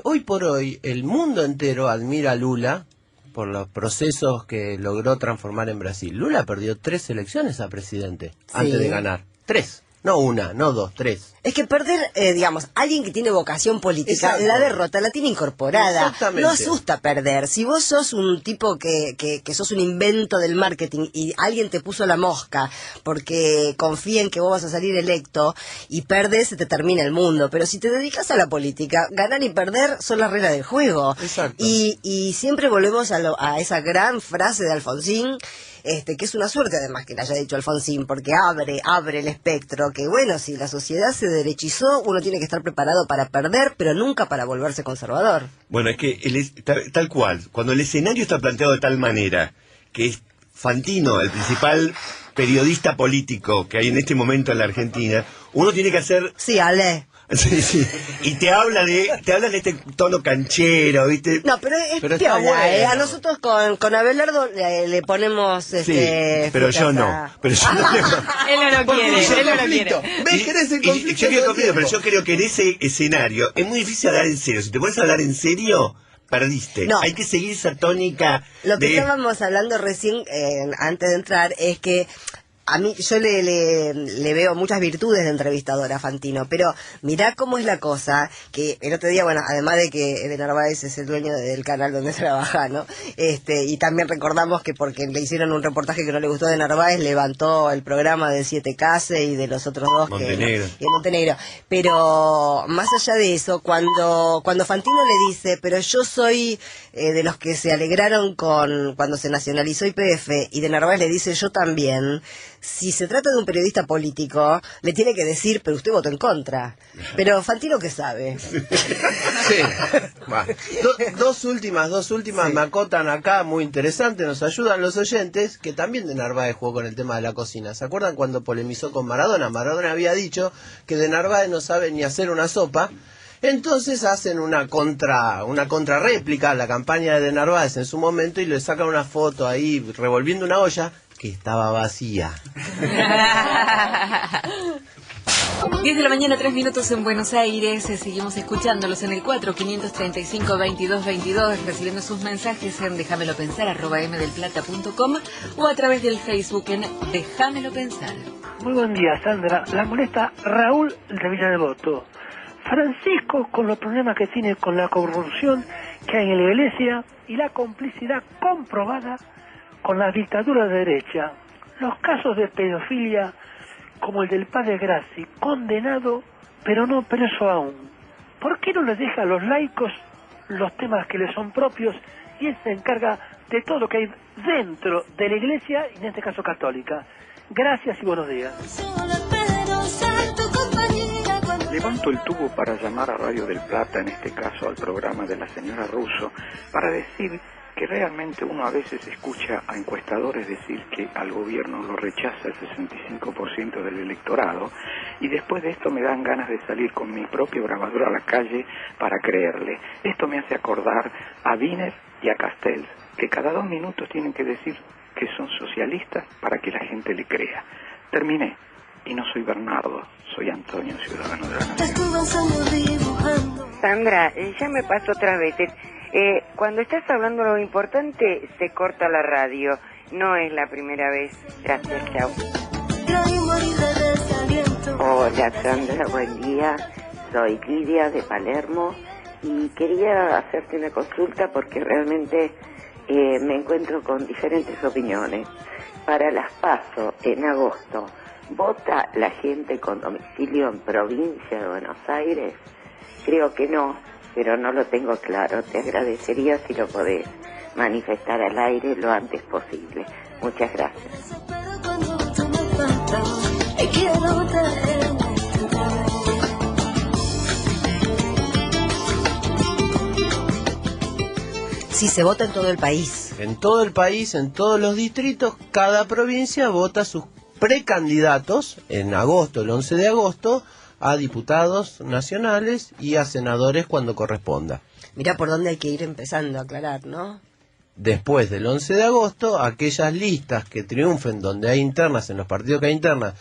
hoy por hoy el mundo entero admira a Lula por los procesos que logró transformar en Brasil. Lula perdió 3 elecciones a presidente antes de ganar. 3. No una, no 2, 3. Es que perder, digamos, alguien que tiene vocación política, Exacto. la derrota la tiene incorporada. Exactamente. No asusta perder. Si vos sos un tipo que sos un invento del marketing y alguien te puso la mosca porque confía en que vos vas a salir electo y perdés, se te termina el mundo. Pero si te dedicas a la política, ganar y perder son las reglas del juego. Exacto. Y siempre volvemos a esa gran frase de Alfonsín, que es una suerte además que le haya dicho Alfonsín, porque abre el espectro, que bueno, si la sociedad se derechizó, uno tiene que estar preparado para perder, pero nunca para volverse conservador. Bueno, es que tal cual, cuando el escenario está planteado de tal manera que es Fantino, el principal periodista político que hay en este momento en la Argentina, uno tiene que hacer... Sí, Ale. Sí, sí. Y te hablan en este tono canchero, ¿viste? No, pero es Pero está piola, bueno. A nosotros con Abelardo le ponemos... Sí, pero yo no. Pero yo no Él no lo quiere, él no lo quiere. ¿Ves que eres el conflicto? yo quiero todo el conflicto, pero tiempo? yo creo que en ese escenario es muy difícil hablar en serio. Si te pones a hablar en serio, perdiste. No. Hay que seguir esa tónica Lo que de... estábamos hablando recién, antes de entrar, es que a mí yo le veo muchas virtudes de entrevistador a Fantino, pero mirá cómo es la cosa, que el otro día, bueno, además de que de Narváez es el dueño del canal donde trabaja, ¿no? Y también recordamos que porque le hicieron un reportaje que no le gustó de Narváez, levantó el programa de Siete Case y de los otros dos Montenegro. y de Montenegro. Pero más allá de eso, cuando Fantino le dice, pero yo soy de los que se alegraron cuando se nacionalizó YPF, y de Narváez le dice, yo también. Si se trata de un periodista político, le tiene que decir, pero usted votó en contra. Pero Fantino, ¿qué sabe? Sí. Va. Dos últimas Sí. me acotan acá, muy interesante, nos ayudan los oyentes, que también de Narváez jugó con el tema de la cocina. ¿Se acuerdan cuando polemizó con Maradona? Maradona había dicho que de Narváez no sabe ni hacer una sopa. Entonces hacen una contrarréplica a la campaña de Narváez en su momento y le sacan una foto ahí revolviendo una olla que estaba vacía. 10 de la mañana, 3 minutos en Buenos Aires. Seguimos escuchándolos en el 4535-2222, recibiendo sus mensajes en déjamelo_pensar@mdelplata.com o a través del Facebook en Déjamelo Pensar. Muy buen día, Sandra. La molesta Raúl de Villa Devoto. Francisco, con los problemas que tiene con la corrupción que hay en la iglesia y la complicidad comprobada con la dictadura de derecha. Los casos de pedofilia, como el del padre Grassi, condenado, pero no preso aún. ¿Por qué no les deja a los laicos los temas que les son propios y él se encarga de todo lo que hay dentro de la iglesia, y en este caso católica? Gracias y buenos días. Levanto el tubo para llamar a Radio del Plata, en este caso al programa de la señora Russo, para decir que realmente uno a veces escucha a encuestadores decir que al gobierno lo rechaza el 65% del electorado, y después de esto me dan ganas de salir con mi propia grabadora a la calle para creerle. Esto me hace acordar a Wiener y a Castells, que cada 2 minutos tienen que decir que son socialistas para que la gente le crea. Terminé. Y no soy Bernardo, soy Antonio, ciudadano de la Nación. Sandra, ya me pasó otras veces. Cuando estás hablando lo importante, se corta la radio. No es la primera vez. Gracias, chao. Hola, Sandra, buen día. Soy Lidia de Palermo y quería hacerte una consulta porque realmente me encuentro con diferentes opiniones. Para las PASO en agosto, ¿vota la gente con domicilio en provincia de Buenos Aires? Creo que no, pero no lo tengo claro. Te agradecería si lo podés manifestar al aire lo antes posible. Muchas gracias. Sí, se vota en todo el país. En todo el país, en todos los distritos, cada provincia vota sus precandidatos en agosto, el 11 de agosto, a diputados nacionales y a senadores cuando corresponda. Mirá por dónde hay que ir empezando a aclarar, ¿no? Después del 11 de agosto, aquellas listas que triunfen donde hay internas, en los partidos que hay internas,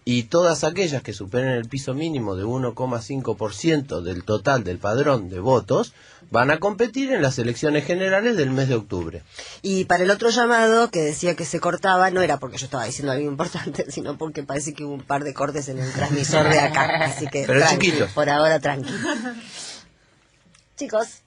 y todas aquellas que superen el piso mínimo de 1,5% del total del padrón de votos, van a competir en las elecciones generales del mes de octubre. Y para el otro llamado que decía que se cortaba, no era porque yo estaba diciendo algo importante, sino porque parece que hubo un par de cortes en el transmisor de acá. Así que pero tranqui, chiquitos. por ahora tranqui. Chicos.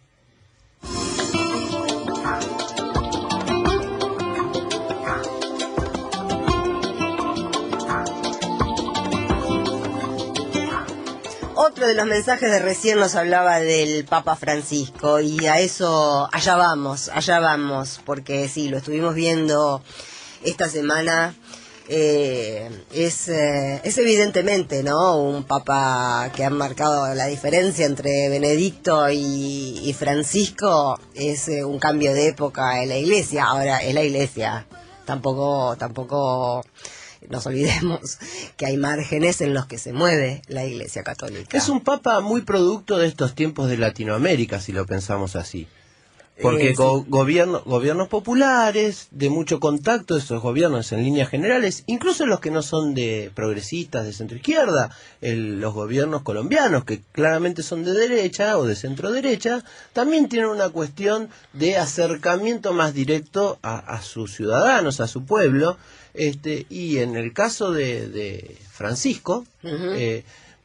Otro de los mensajes de recién nos hablaba del Papa Francisco y a eso, allá vamos, porque sí, lo estuvimos viendo esta semana. Es evidentemente, ¿no?, un Papa que ha marcado la diferencia entre Benedicto y Francisco. Es un cambio de época en la Iglesia. Ahora, es la Iglesia. tampoco nos olvidemos que hay márgenes en los que se mueve la Iglesia Católica. Es un papa muy producto de estos tiempos de Latinoamérica, si lo pensamos así. Porque Sí. gobiernos populares, de mucho contacto, esos gobiernos en líneas generales, incluso los que no son de progresistas, de centro-izquierda, los gobiernos colombianos, que claramente son de derecha o de centro-derecha, también tienen una cuestión de acercamiento más directo a sus ciudadanos, a su pueblo, y en el caso de Francisco,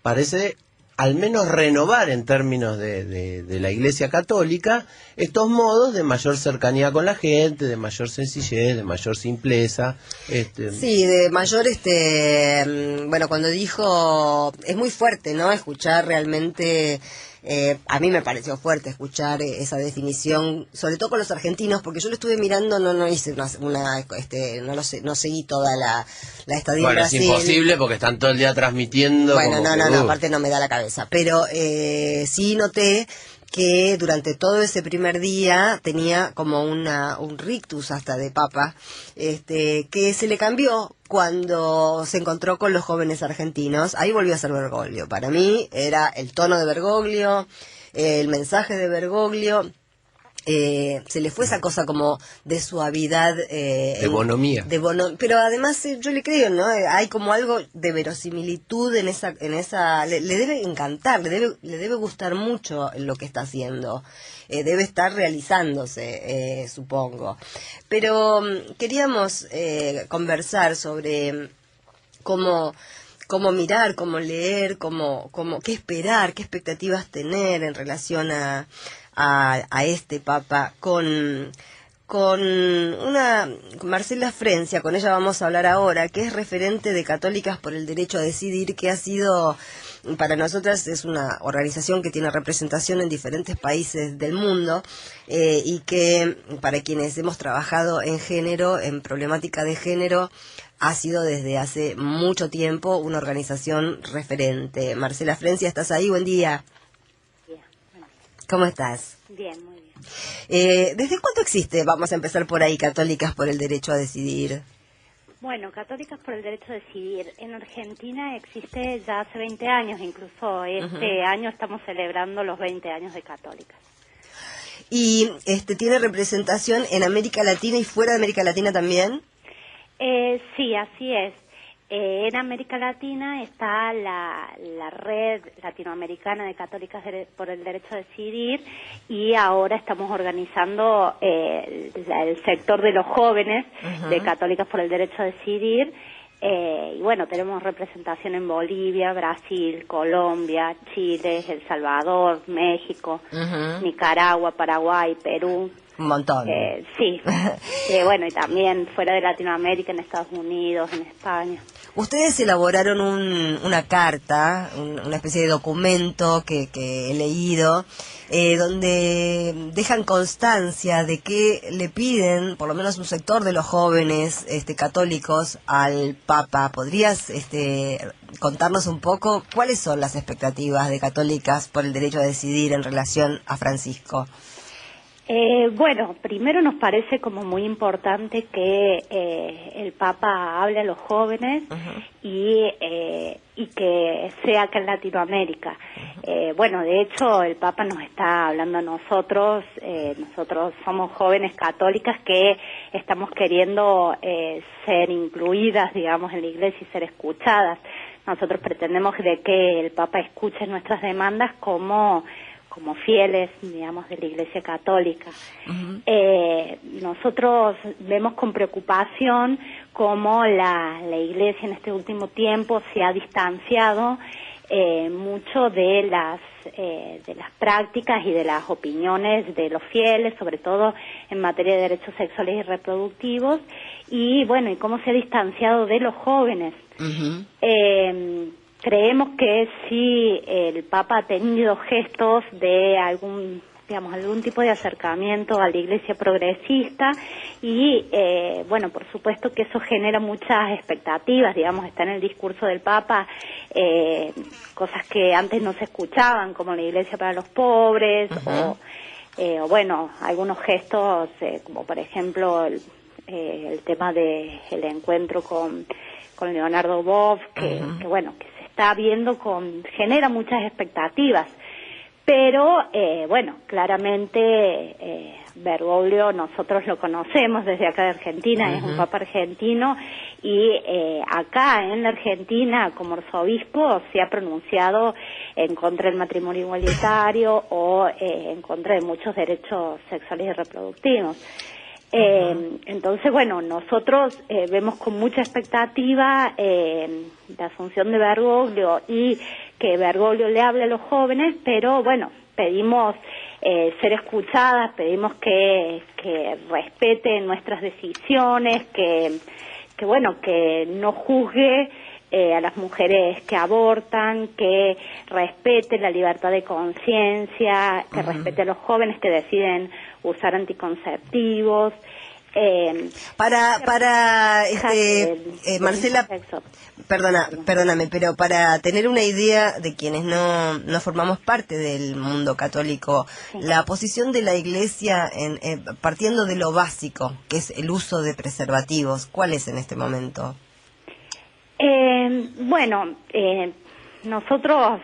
parece al menos renovar en términos de la Iglesia Católica estos modos de mayor cercanía con la gente, de mayor sencillez, de mayor simpleza. Sí, de mayor, bueno, cuando dijo, es muy fuerte, ¿no? Escuchar realmente, a mí me pareció fuerte escuchar esa definición, sobre todo con los argentinos, porque yo lo estuve mirando, no hice no lo sé, no seguí toda la estadía en Bueno, es Brasil. imposible porque están todo el día transmitiendo. Bueno, como no, aparte no me da la cabeza, pero sí noté que durante todo ese primer día tenía como un rictus hasta de papa, que se le cambió cuando se encontró con los jóvenes argentinos. Ahí volvió a ser Bergoglio. Para mí era el tono de Bergoglio, el mensaje de Bergoglio. Se le fue esa cosa como de suavidad, de bonomía, pero además yo le creo, ¿no? Hay como algo de verosimilitud en esa le debe encantar, le debe gustar mucho lo que está haciendo, debe estar realizándose, supongo. Pero queríamos conversar sobre cómo mirar, cómo leer, qué esperar, qué expectativas tener en relación a este papa con Marcela Frencia, con ella vamos a hablar ahora, que es referente de Católicas por el Derecho a Decidir, que ha sido, para nosotras, es una organización que tiene representación en diferentes países del mundo, y que para quienes hemos trabajado en género, en problemática de género, ha sido desde hace mucho tiempo una organización referente. Marcela Frencia, ¿estás ahí? Buen día. ¿Cómo estás? Bien, muy bien. ¿Desde cuándo existe, vamos a empezar por ahí, Católicas por el Derecho a Decidir? Bueno, Católicas por el Derecho a Decidir en Argentina existe ya hace 20 años, incluso este año estamos celebrando los 20 años de Católicas. ¿Y ¿tiene representación en América Latina y fuera de América Latina también? Sí, así es. En América Latina está la red latinoamericana de Católicas por el Derecho a Decidir, y ahora estamos organizando el sector de los jóvenes de Católicas por el Derecho a Decidir. Y bueno, tenemos representación en Bolivia, Brasil, Colombia, Chile, El Salvador, México, Nicaragua, Paraguay, Perú. Un montón. Sí. Bueno, y también fuera de Latinoamérica, en Estados Unidos, en España. Ustedes elaboraron una carta, una especie de documento que he leído, donde dejan constancia de que le piden, por lo menos un sector de los jóvenes católicos, al Papa. ¿Podrías contarnos un poco cuáles son las expectativas de Católicas por el Derecho a Decidir en relación a Francisco? Bueno, primero nos parece como muy importante que el Papa hable a los jóvenes y que sea acá en Latinoamérica. Bueno, de hecho, el Papa nos está hablando a nosotros. Nosotros somos jóvenes católicas que estamos queriendo ser incluidas, digamos, en la Iglesia y ser escuchadas. Nosotros pretendemos de que el Papa escuche nuestras demandas como fieles, digamos, de la Iglesia Católica. Nosotros vemos con preocupación cómo la Iglesia en este último tiempo se ha distanciado mucho de las prácticas y de las opiniones de los fieles, sobre todo en materia de derechos sexuales y reproductivos, y bueno, y cómo se ha distanciado de los jóvenes. Creemos que si el Papa ha tenido gestos de algún tipo de acercamiento a la Iglesia progresista, y bueno, por supuesto que eso genera muchas expectativas, digamos, está en el discurso del Papa cosas que antes no se escuchaban, como la Iglesia para los pobres, o bueno, algunos gestos, como por ejemplo el tema de el encuentro con Leonardo Boff, que bueno, que se está viendo genera muchas expectativas. Pero, bueno, claramente Bergoglio nosotros lo conocemos desde acá de Argentina, es un papa argentino, y acá en la Argentina, como arzobispo, se ha pronunciado en contra del matrimonio igualitario o en contra de muchos derechos sexuales y reproductivos. Entonces, bueno, nosotros vemos con mucha expectativa la asunción de Bergoglio y que Bergoglio le hable a los jóvenes, pero bueno, pedimos ser escuchadas, pedimos que respeten nuestras decisiones, que bueno, que no juzgue a las mujeres que abortan, que respete la libertad de conciencia, que respete a los jóvenes que deciden usar anticonceptivos. Marcela, perdóname, pero para tener una idea de quienes no formamos parte del mundo católico, la posición de la Iglesia, partiendo de lo básico, que es el uso de preservativos, ¿cuál es en este momento? Bueno, nosotros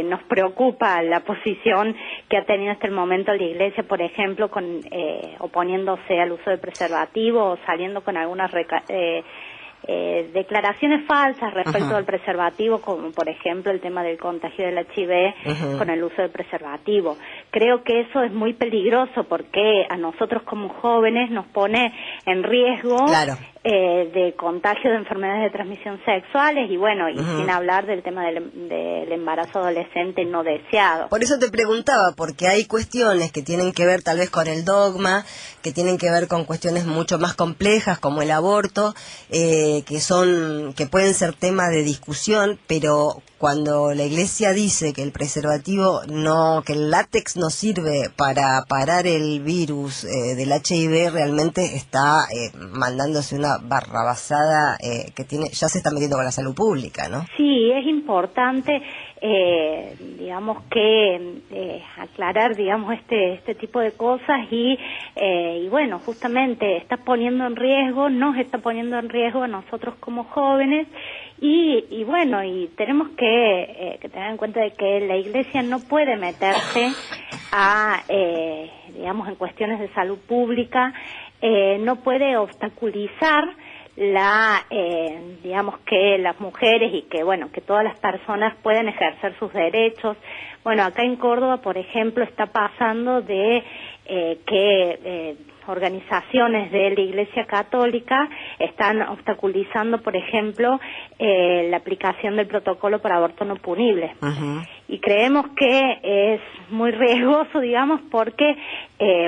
nos preocupa la posición que ha tenido hasta el momento la Iglesia, por ejemplo, oponiéndose al uso de preservativos, saliendo con algunas declaraciones falsas respecto al preservativo, como por ejemplo el tema del contagio del HIV con el uso del preservativo. Creo que eso es muy peligroso porque a nosotros como jóvenes nos pone en riesgo de contagio de enfermedades de transmisión sexuales y bueno, y sin hablar del tema del embarazo adolescente no deseado. Por eso te preguntaba, porque hay cuestiones que tienen que ver tal vez con el dogma, que tienen que ver con cuestiones mucho más complejas como el aborto, que pueden ser tema de discusión, pero cuando la Iglesia dice que el preservativo que el látex no sirve para parar el virus del HIV, realmente está mandándose una barrabasada que ya se está metiendo con la salud pública, ¿no? Sí, es importante, digamos que aclarar, digamos, este tipo de cosas y bueno, justamente está poniendo en riesgo, nos está poniendo en riesgo a nosotros como jóvenes y bueno, y tenemos que tener en cuenta de que la Iglesia no puede meterse digamos, en cuestiones de salud pública, no puede obstaculizar digamos que las mujeres y que bueno, que todas las personas pueden ejercer sus derechos. Bueno, acá en Córdoba, por ejemplo, está pasando de que organizaciones de la Iglesia Católica están obstaculizando, por ejemplo, la aplicación del protocolo para aborto no punible. Y creemos que es muy riesgoso, digamos, porque,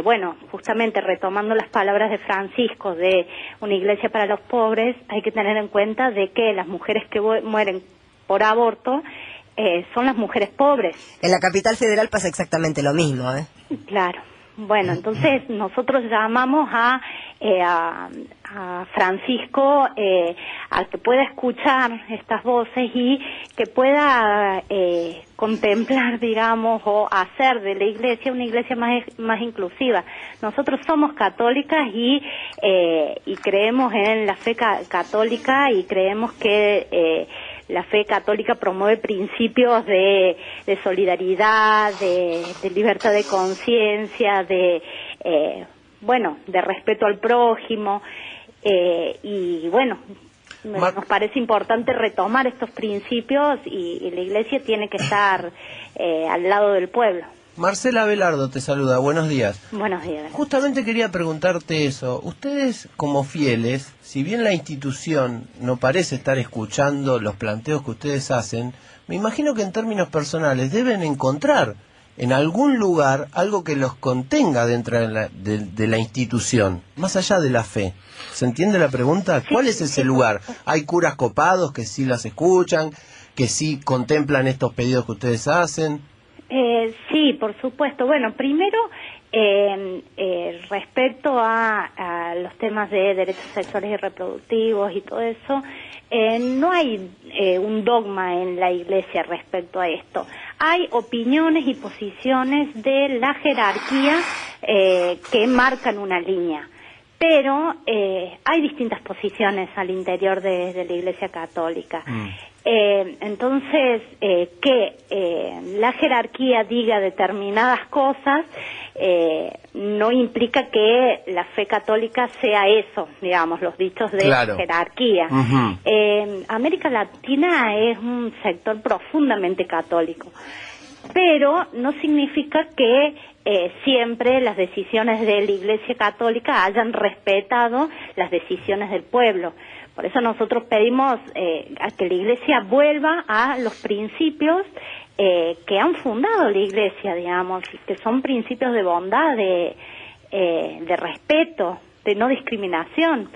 bueno, justamente retomando las palabras de Francisco de una iglesia para los pobres, hay que tener en cuenta de que las mujeres que mueren por aborto son las mujeres pobres. En la capital federal pasa exactamente lo mismo, ¿eh? Claro. Bueno, entonces nosotros llamamos a Francisco a que pueda escuchar estas voces y que pueda contemplar, digamos, o hacer de la Iglesia una Iglesia más inclusiva. Nosotros somos católicas y creemos en la fe católica y creemos que la fe católica promueve principios de solidaridad, de libertad de conciencia, bueno, de respeto al prójimo, y bueno, nos parece importante retomar estos principios y la Iglesia tiene que estar al lado del pueblo. Marcela Abelardo te saluda, buenos días. Buenos días. Justamente quería preguntarte eso. Ustedes, como fieles, si bien la institución no parece estar escuchando los planteos que ustedes hacen, me imagino que en términos personales deben encontrar en algún lugar algo que los contenga dentro de la institución, más allá de la fe. ¿Se entiende la pregunta? ¿Cuál es ese lugar? ¿Hay curas copados que sí las escuchan, que sí contemplan estos pedidos que ustedes hacen? Sí, por supuesto. Bueno, primero, respecto a los temas de derechos sexuales y reproductivos y todo eso, no hay un dogma en la Iglesia respecto a esto. Hay opiniones y posiciones de la jerarquía que marcan una línea. pero hay distintas posiciones al interior de la Iglesia Católica. Entonces, que la jerarquía diga determinadas cosas no implica que la fe católica sea eso, digamos, los dichos de jerarquía. América Latina es un sector profundamente católico, pero no significa que siempre las decisiones de la Iglesia Católica hayan respetado las decisiones del pueblo. Por eso nosotros pedimos a que la Iglesia vuelva a los principios que han fundado la Iglesia, digamos, que son principios de bondad, de respeto, de no discriminación.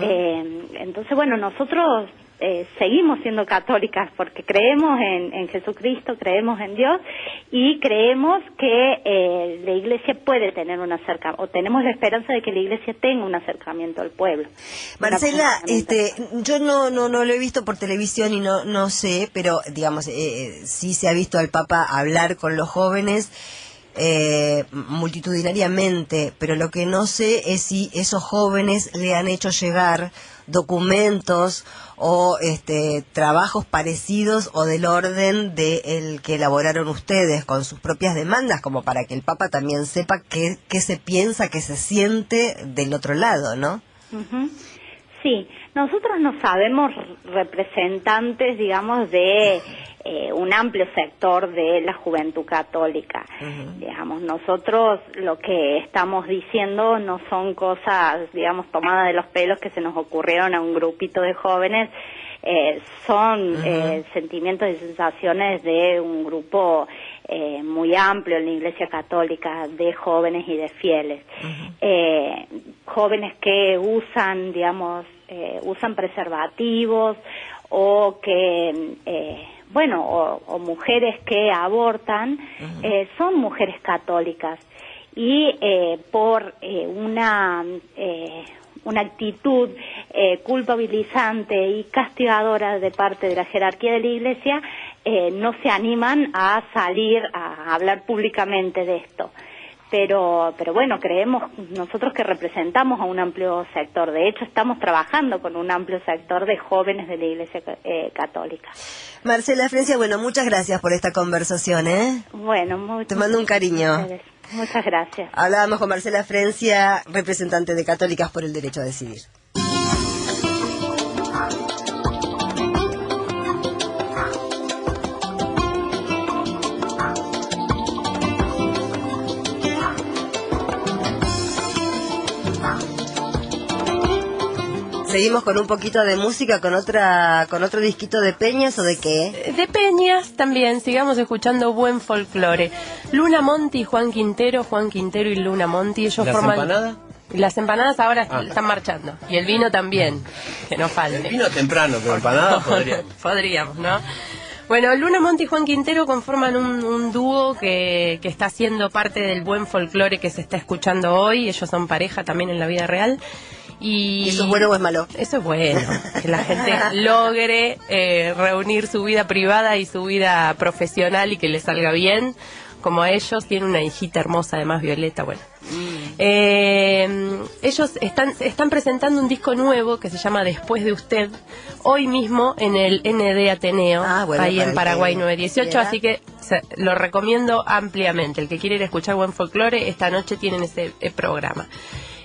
Entonces, bueno, nosotros seguimos siendo católicas porque creemos en Jesucristo, creemos en Dios y creemos que la Iglesia puede tener un acercamiento, o tenemos la esperanza de que la Iglesia tenga un acercamiento al pueblo. Marcela, yo no lo he visto por televisión y no sé, pero digamos, sí se ha visto al Papa hablar con los jóvenes multitudinariamente, pero lo que no sé es si esos jóvenes le han hecho llegar documentos o trabajos parecidos o del orden de el que elaboraron ustedes con sus propias demandas, como para que el Papa también sepa qué se piensa, qué se siente del otro lado, ¿no? Sí, nosotros no sabemos representantes, digamos, de un amplio sector de la juventud católica. Digamos, nosotros lo que estamos diciendo no son cosas, digamos, tomadas de los pelos que se nos ocurrieron a un grupito de jóvenes, son sentimientos y sensaciones de un grupo muy amplio en la Iglesia Católica, de jóvenes y de fieles. Jóvenes que usan, digamos, usan preservativos, o que o mujeres que abortan, son mujeres católicas, y por una actitud culpabilizante y castigadora de parte de la jerarquía de la Iglesia, no se animan a salir a hablar públicamente de esto. Pero bueno, creemos nosotros que representamos a un amplio sector. De hecho, estamos trabajando con un amplio sector de jóvenes de la Iglesia Católica. Marcela Frencia, bueno, muchas gracias por esta conversación, Bueno, te mando un cariño. Muchas gracias. Hablábamos con Marcela Frencia, representante de Católicas por el Derecho a Decidir. Seguimos con un poquito de música, con otro disquito de Peñas, ¿o de qué? De Peñas también, sigamos escuchando buen folclore. Luna Monti y Juan Quintero y Luna Monti, ellos forman... ¿Las empanadas? Las empanadas ahora están marchando, y el vino también, que no falte. El vino temprano, pero empanadas podríamos, ¿no? Bueno, Luna Monti y Juan Quintero conforman un dúo que está siendo parte del buen folclore que se está escuchando hoy. Ellos son pareja también en la vida real. ¿Y eso es bueno o es malo? Eso es bueno, que la gente logre reunir su vida privada y su vida profesional y que le salga bien, como a ellos. Tienen una hijita hermosa, además, Violeta, bueno. Ellos están presentando un disco nuevo que se llama Después de Usted, hoy mismo en el ND Ateneo, ahí en Paraguay 918, así que lo recomiendo ampliamente. El que quiere ir a escuchar buen folclore, esta noche tienen ese programa.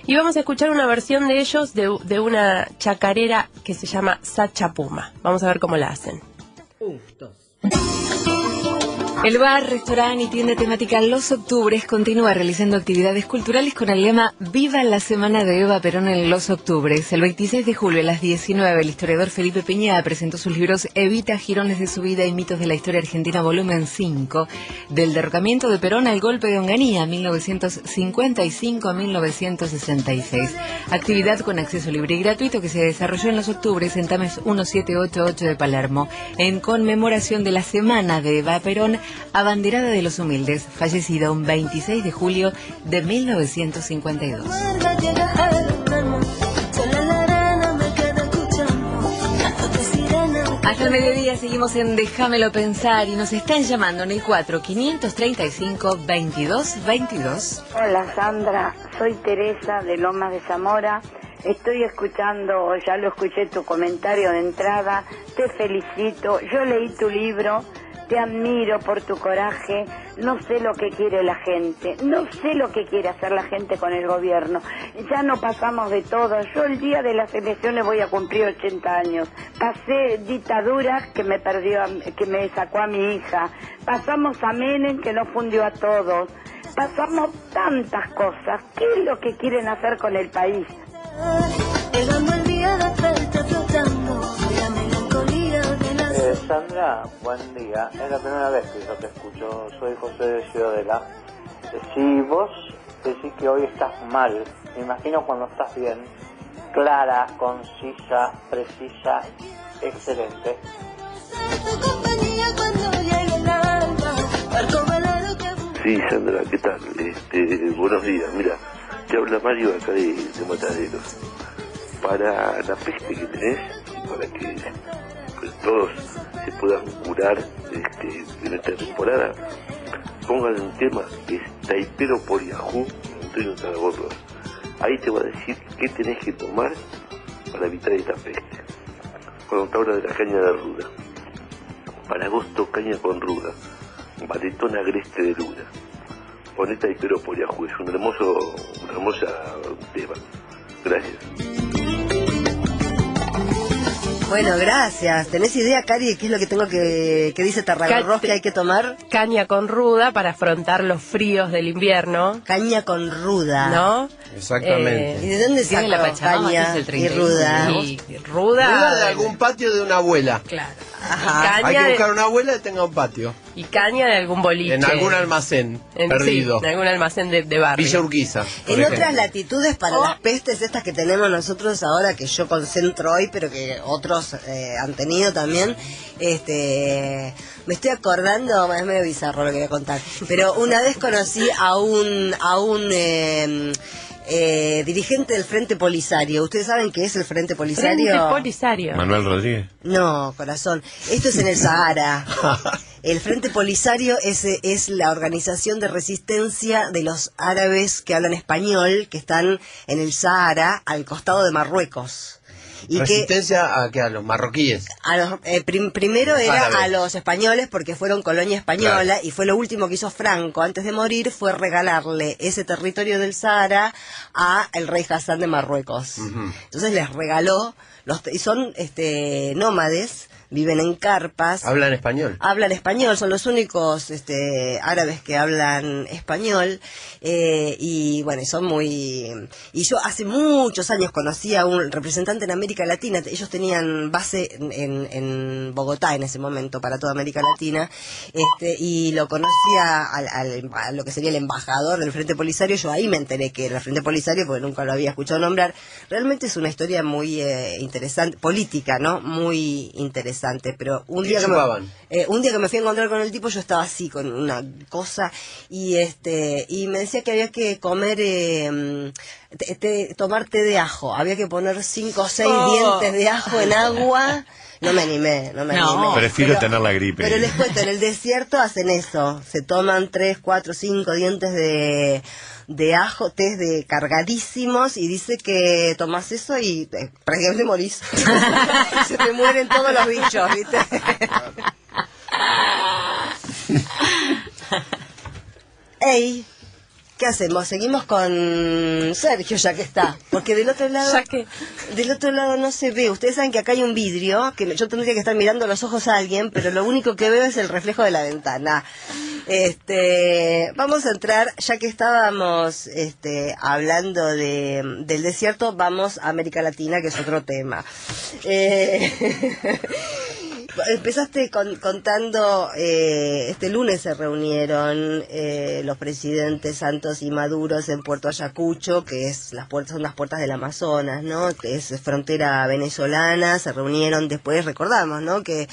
Y vamos a escuchar una versión de ellos de una chacarera que se llama Sacha Puma. Vamos a ver cómo la hacen. El bar, restaurante y tienda temática Los Octubres continúa realizando actividades culturales con el lema Viva la Semana de Eva Perón en Los Octubres. El 26 de julio a las 19, el historiador Felipe Piñada presentó sus libros Evita, Girones de su vida y mitos de la historia argentina, volumen 5, del derrocamiento de Perón al golpe de Onganía, 1955 a 1966. Actividad con acceso libre y gratuito que se desarrolló en Los Octubres en Tames 1788 de Palermo, en conmemoración de la Semana de Eva Perón, abanderada de los humildes, fallecida un 26 de julio de 1952. Hasta el mediodía seguimos en Déjamelo Pensar y nos están llamando en el 4-535-2222. Hola Sandra, soy Teresa de Lomas de Zamora. Estoy escuchando, ya lo escuché tu comentario de entrada, te felicito, yo leí tu libro, te admiro por tu coraje, no sé lo que quiere la gente, no sé lo que quiere hacer la gente con el gobierno, ya no pasamos de todo, yo el día de las elecciones voy a cumplir 80 años, pasé dictaduras que me sacó a mi hija, pasamos a Menem que nos fundió a todos, pasamos tantas cosas, ¿qué es lo que quieren hacer con el país? Sandra, buen día. Es la primera vez que yo te escucho. Soy José de Ciudadela. Si vos decís que hoy estás mal, me imagino cuando estás bien. Clara, concisa, precisa, excelente. Sí, Sandra, ¿qué tal? Buenos días. Mira, te habla Mario acá de Mataderos. Para la peste que tenés, para que todos se puedan curar en esta temporada, pongan un tema que es Taipero por Yahoo, Antonio Zaragoza. Ahí te va a decir qué tenés que tomar para evitar esta peste. Cuando te habla de la caña de ruda. Para agosto, caña con ruda. Baletón agreste de luna. Poné Taipero por Yahoo, es una hermosa tema. Gracias. Bueno, gracias. ¿Tenés idea, Cari, de qué es lo que tengo que dice Tarragorros que hay que tomar? Caña con ruda para afrontar los fríos del invierno. Caña con ruda. ¿No? Exactamente. ¿Y de dónde saco la caña y ruda? Ruda de algún patio de una abuela. Claro. Ajá. Hay que buscar una abuela que tenga un patio. Y caña de algún boliche. En algún almacén perdido. Sí, en algún almacén de barrio. Villa Urquiza. En otras latitudes, para las pestes estas que tenemos nosotros ahora, que yo concentro hoy, pero que otros han tenido también, me estoy acordando, es medio bizarro lo que voy a contar, pero una vez conocí a un dirigente del Frente Polisario. ¿Ustedes saben qué es el Frente Polisario? Frente Polisario. Manuel Rodríguez. No, corazón. Esto es en el Sahara. El Frente Polisario es la organización de resistencia de los árabes que hablan español, que están en el Sahara, al costado de Marruecos. Y ¿Resistencia a los marroquíes? Primero era Árabes. a los españoles, porque fueron colonia española, Claro. y fue lo último que hizo Franco antes de morir, fue regalarle ese territorio del Sahara a el rey Hassan de Marruecos. Entonces les regaló, y son nómades, viven en carpas. ¿Hablan español? Hablan español, son los únicos árabes que hablan español, y bueno, son muy... Y yo hace muchos años conocí a un representante en América Latina, ellos tenían base en Bogotá en ese momento, para toda América Latina, y lo conocía a lo que sería el embajador del Frente Polisario. Yo ahí me enteré que era el Frente Polisario, porque nunca lo había escuchado nombrar. Realmente es una historia muy interesante, política, ¿no? Muy interesante. Pero un día que me fui a encontrar con el tipo, yo estaba así con una cosa, y me decía que había que comer tomar té de ajo, había que poner 5 o 6 dientes de ajo en agua. No me animé. Prefiero tener la gripe. Pero les cuento, en el desierto hacen eso, se toman 3, 4, 5 dientes de ajo, tés cargadísimos, y dice que tomas eso y prácticamente morís. Se te mueren todos los bichos, ¿viste? Ey, ¿qué hacemos? Seguimos con Sergio, ya que está, porque del otro lado no se ve. Ustedes saben que acá hay un vidrio que yo tendría que estar mirando los ojos a alguien, pero lo único que veo es el reflejo de la ventana. Vamos a entrar, ya que estábamos hablando del desierto, vamos a América Latina, que es otro tema. Empezaste contando, este lunes se reunieron los presidentes Santos y Maduros en Puerto Ayacucho, que son las puertas del Amazonas, ¿no? Que es frontera venezolana. Se reunieron después, recordamos, ¿no? Que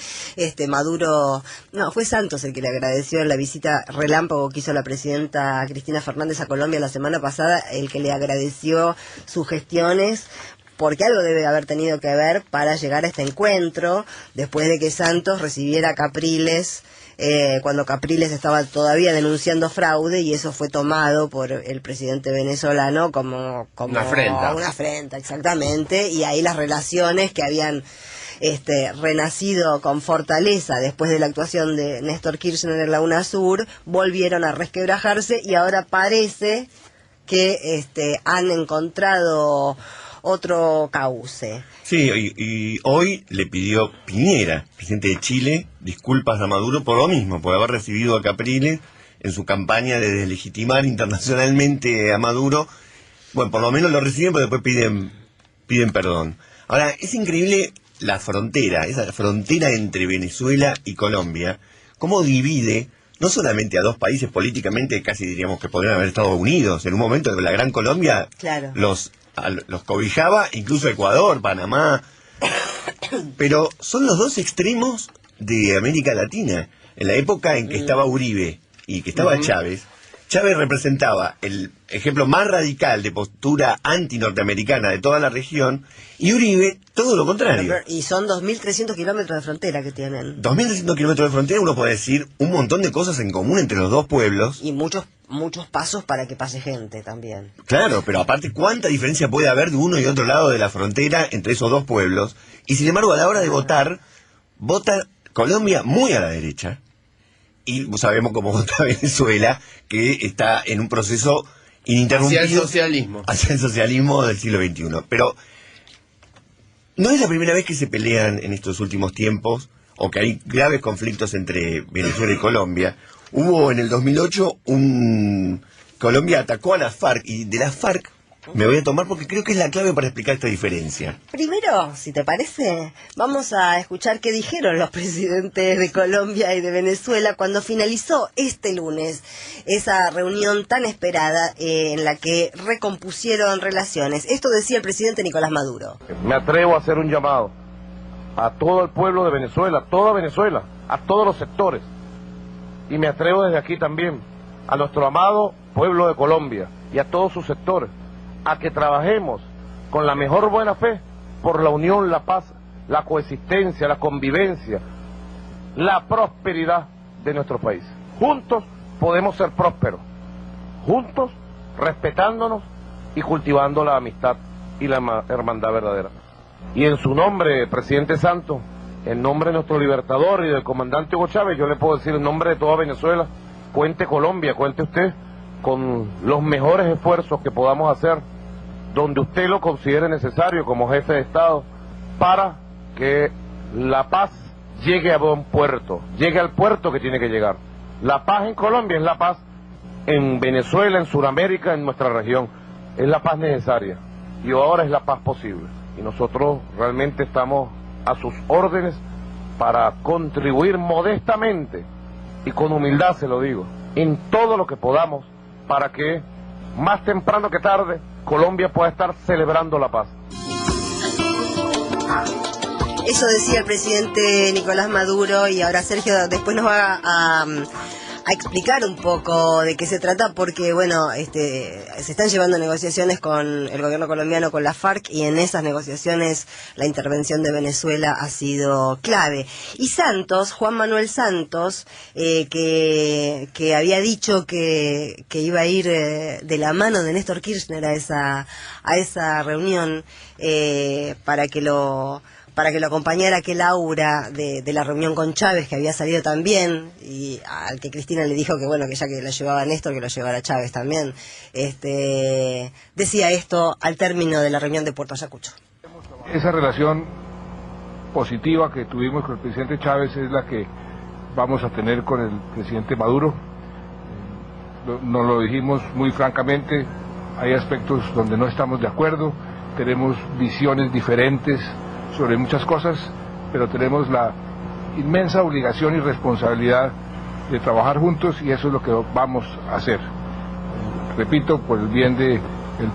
fue Santos el que le agradeció la visita relámpago que hizo la presidenta Cristina Fernández a Colombia la semana pasada, el que le agradeció sus gestiones porque algo debe haber tenido que ver para llegar a este encuentro, después de que Santos recibiera a Capriles, cuando Capriles estaba todavía denunciando fraude, y eso fue tomado por el presidente venezolano como una afrenta. Una afrenta, exactamente, y ahí las relaciones que habían renacido con fortaleza después de la actuación de Néstor Kirchner en la UNASUR, volvieron a resquebrajarse, y ahora parece que han encontrado otro cauce. Sí, y hoy le pidió Piñera, presidente de Chile, disculpas a Maduro por lo mismo, por haber recibido a Capriles en su campaña de deslegitimar internacionalmente a Maduro. Bueno, por lo menos lo reciben, pero después piden perdón. Ahora, es increíble la frontera, esa frontera entre Venezuela y Colombia, cómo divide no solamente a dos países políticamente, casi diríamos que podrían haber estado unidos. En un momento la Gran Colombia claro, los cobijaba, incluso Ecuador, Panamá, pero son los dos extremos de América Latina. En la época en que estaba Uribe y que estaba Chávez representaba el ejemplo más radical de postura anti-norteamericana de toda la región, y Uribe todo lo contrario. Y son 2.300 kilómetros de frontera que tienen. 2.300 kilómetros de frontera, uno puede decir un montón de cosas en común entre los dos pueblos. Y muchos pasos para que pase gente también. Claro, pero aparte, ¿cuánta diferencia puede haber de uno y otro lado de la frontera entre esos dos pueblos? Y sin embargo, a la hora de votar, vota Colombia muy a la derecha. Y sabemos cómo vota Venezuela, que está en un proceso ininterrumpido hacia el socialismo del siglo XXI. Pero no es la primera vez que se pelean en estos últimos tiempos, o que hay graves conflictos entre Venezuela y Colombia. Hubo en el 2008 Colombia atacó a las FARC, y de las FARC me voy a tomar porque creo que es la clave para explicar esta diferencia. Primero, si te parece, vamos a escuchar qué dijeron los presidentes de Colombia y de Venezuela cuando finalizó este lunes esa reunión tan esperada en la que recompusieron relaciones. Esto decía el presidente Nicolás Maduro. Me atrevo a hacer un llamado a todo el pueblo de Venezuela, toda Venezuela, a todos los sectores. Y me atrevo desde aquí también a nuestro amado pueblo de Colombia y a todos sus sectores, a que trabajemos con la mejor buena fe por la unión, la paz, la coexistencia, la convivencia, la prosperidad de nuestro país. Juntos podemos ser prósperos, juntos respetándonos y cultivando la amistad y la hermandad verdadera. Y en su nombre, presidente Santos, en nombre de nuestro libertador y del comandante Hugo Chávez, yo le puedo decir en nombre de toda Venezuela, cuente Colombia, cuente usted con los mejores esfuerzos que podamos hacer, donde usted lo considere necesario como jefe de Estado, para que la paz llegue a buen puerto, llegue al puerto que tiene que llegar. La paz en Colombia es la paz en Venezuela, en Sudamérica, en nuestra región. Es la paz necesaria y ahora es la paz posible. Y nosotros realmente estamos a sus órdenes para contribuir modestamente y con humildad, se lo digo, en todo lo que podamos, para que más temprano que tarde Colombia pueda estar celebrando la paz. Eso decía el presidente Nicolás Maduro, y ahora Sergio después nos va a explicar un poco de qué se trata, porque bueno, se están llevando negociaciones con el gobierno colombiano, con la FARC, y en esas negociaciones la intervención de Venezuela ha sido clave. Y Santos, Juan Manuel Santos, que había dicho que iba a ir de la mano de Néstor Kirchner a esa reunión para que lo acompañara aquel aura de la reunión con Chávez, que había salido también, y al que Cristina le dijo que bueno, que ya que lo llevaba Néstor, que lo llevara Chávez también. Decía esto al término de la reunión de Puerto Ayacucho. Esa relación positiva que tuvimos con el presidente Chávez es la que vamos a tener con el presidente Maduro. Nos lo dijimos muy francamente, hay aspectos donde no estamos de acuerdo, tenemos visiones diferentes sobre muchas cosas, pero tenemos la inmensa obligación y responsabilidad de trabajar juntos, y eso es lo que vamos a hacer. Repito, por el bien del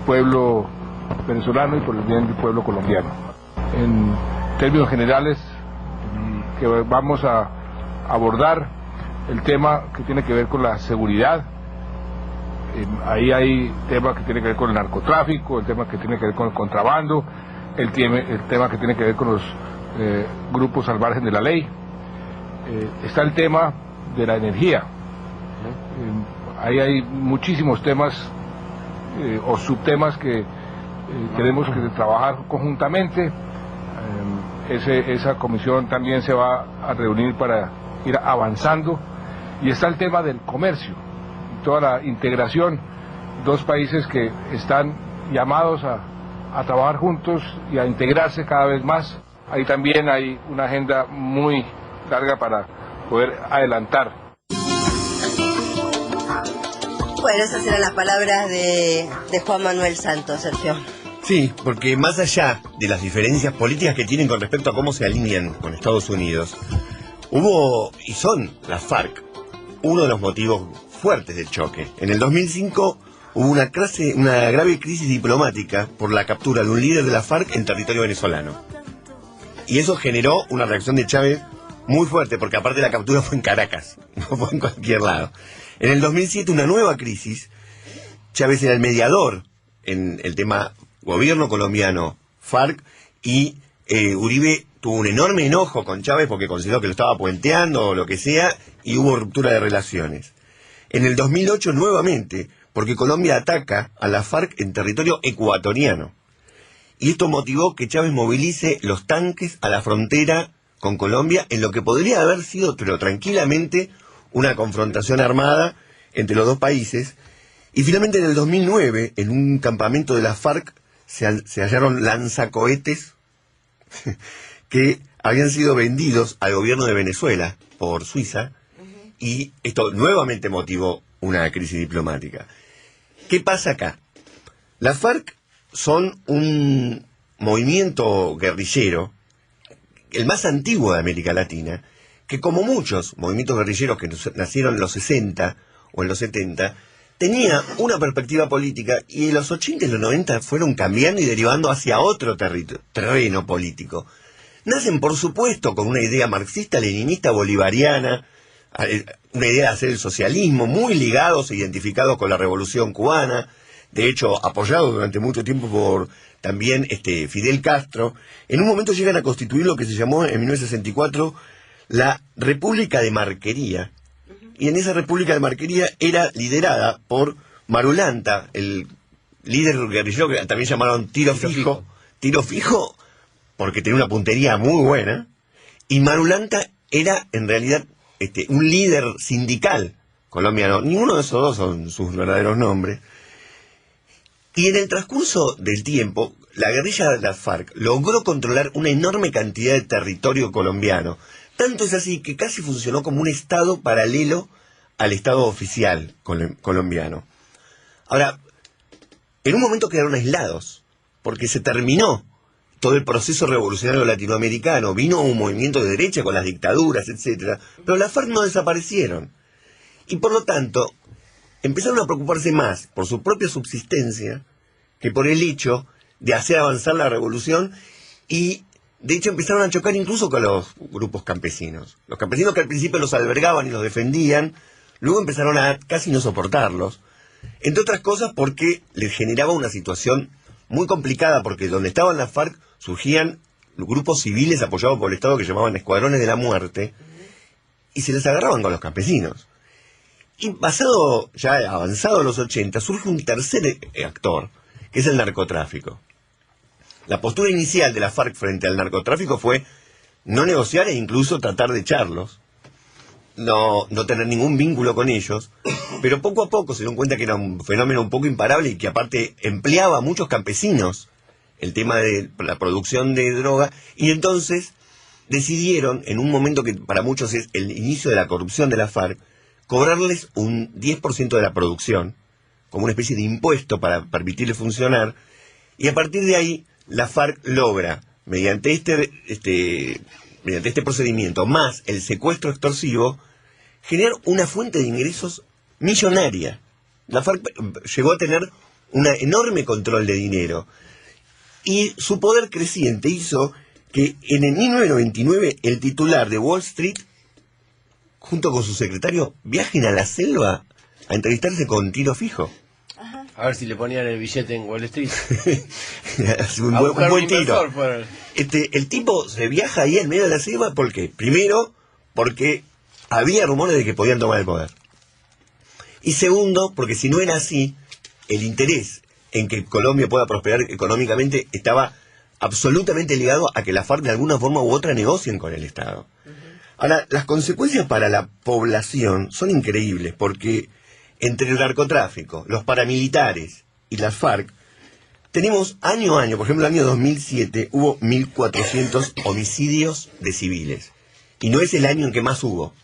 pueblo venezolano y por el bien del pueblo colombiano. En términos generales, que vamos a abordar el tema que tiene que ver con la seguridad. Ahí hay temas que tienen que ver con el narcotráfico, el tema que tiene que ver con el contrabando, el tema que tiene que ver con los grupos al margen de la ley. Está el tema de la energía. Ahí hay muchísimos temas o subtemas que tenemos que trabajar conjuntamente. Esa comisión también se va a reunir para ir avanzando. Y está el tema del comercio, toda la integración, dos países que están llamados a trabajar juntos y a integrarse cada vez más. Ahí también hay una agenda muy larga para poder adelantar. Bueno, esas eran las palabras de Juan Manuel Santos, Sergio. Sí, porque más allá de las diferencias políticas que tienen con respecto a cómo se alinean con Estados Unidos, hubo y son las FARC uno de los motivos fuertes del choque. En el 2005 hubo una grave crisis diplomática por la captura de un líder de la FARC en territorio venezolano. Y eso generó una reacción de Chávez muy fuerte, porque aparte la captura fue en Caracas, no fue en cualquier lado. En el 2007 una nueva crisis. Chávez era el mediador en el tema gobierno colombiano, FARC, y Uribe tuvo un enorme enojo con Chávez porque consideró que lo estaba puenteando o lo que sea, y hubo ruptura de relaciones. En el 2008 nuevamente, porque Colombia ataca a la FARC en territorio ecuatoriano. Y esto motivó que Chávez movilice los tanques a la frontera con Colombia en lo que podría haber sido, pero tranquilamente, una confrontación armada entre los dos países. Y finalmente en el 2009, en un campamento de la FARC, se hallaron lanzacohetes que habían sido vendidos al gobierno de Venezuela por Suiza, y esto nuevamente motivó una crisis diplomática. ¿Qué pasa acá? Las FARC son un movimiento guerrillero, el más antiguo de América Latina, que como muchos movimientos guerrilleros que nacieron en los 60 o en los 70, tenía una perspectiva política, y en los 80 y los 90 fueron cambiando y derivando hacia otro terreno político. Nacen, por supuesto, con una idea marxista, leninista, bolivariana, una idea de hacer el socialismo, muy ligados e identificados con la Revolución Cubana, de hecho apoyados durante mucho tiempo por también Fidel Castro. En un momento llegan a constituir lo que se llamó en 1964 la República de Marquería, y en esa República de Marquería era liderada por Marulanda, el líder guerrillero que también llamaron Tiro Fijo porque tenía una puntería muy buena, y Marulanda era en realidad un líder sindical colombiano. Ninguno de esos dos son sus verdaderos nombres. Y en el transcurso del tiempo, la guerrilla de la FARC logró controlar una enorme cantidad de territorio colombiano. Tanto es así que casi funcionó como un estado paralelo al estado oficial colombiano. Ahora, en un momento quedaron aislados, porque se terminó todo el proceso revolucionario latinoamericano, vino un movimiento de derecha con las dictaduras, etcétera, pero las FARC no desaparecieron. Y por lo tanto, empezaron a preocuparse más por su propia subsistencia que por el hecho de hacer avanzar la revolución, y de hecho empezaron a chocar incluso con los grupos campesinos. Los campesinos que al principio los albergaban y los defendían, luego empezaron a casi no soportarlos, entre otras cosas porque les generaba una situación muy complicada, porque donde estaban las FARC surgían grupos civiles apoyados por el Estado que llamaban escuadrones de la muerte, y se les agarraban con los campesinos. Y pasado, ya avanzado los 80, surge un tercer actor, que es el narcotráfico. La postura inicial de la FARC frente al narcotráfico fue no negociar e incluso tratar de echarlos, no tener ningún vínculo con ellos, pero poco a poco se dieron cuenta que era un fenómeno un poco imparable y que aparte empleaba a muchos campesinos el tema de la producción de droga, y entonces decidieron, en un momento que para muchos es el inicio de la corrupción de la FARC, cobrarles un 10% de la producción, como una especie de impuesto para permitirles funcionar, y a partir de ahí la FARC logra, mediante este procedimiento, más el secuestro extorsivo, generar una fuente de ingresos millonaria. La FARC llegó a tener un enorme control de dinero, y su poder creciente hizo que en el 1999 el titular de Wall Street, junto con su secretario, viajen a la selva a entrevistarse con Tiro Fijo. A ver si le ponían el billete en Wall Street. Es un buen tiro. El tipo se viaja ahí en medio de la selva, ¿por qué? Primero, porque había rumores de que podían tomar el poder. Y segundo, porque si no era así, el interés en que Colombia pueda prosperar económicamente estaba absolutamente ligado a que la FARC de alguna forma u otra negocien con el Estado. Ahora, las consecuencias para la población son increíbles, porque entre el narcotráfico, los paramilitares y las FARC, tenemos año a año, por ejemplo, el año 2007 hubo 1.400 homicidios de civiles. Y no es el año en que más hubo.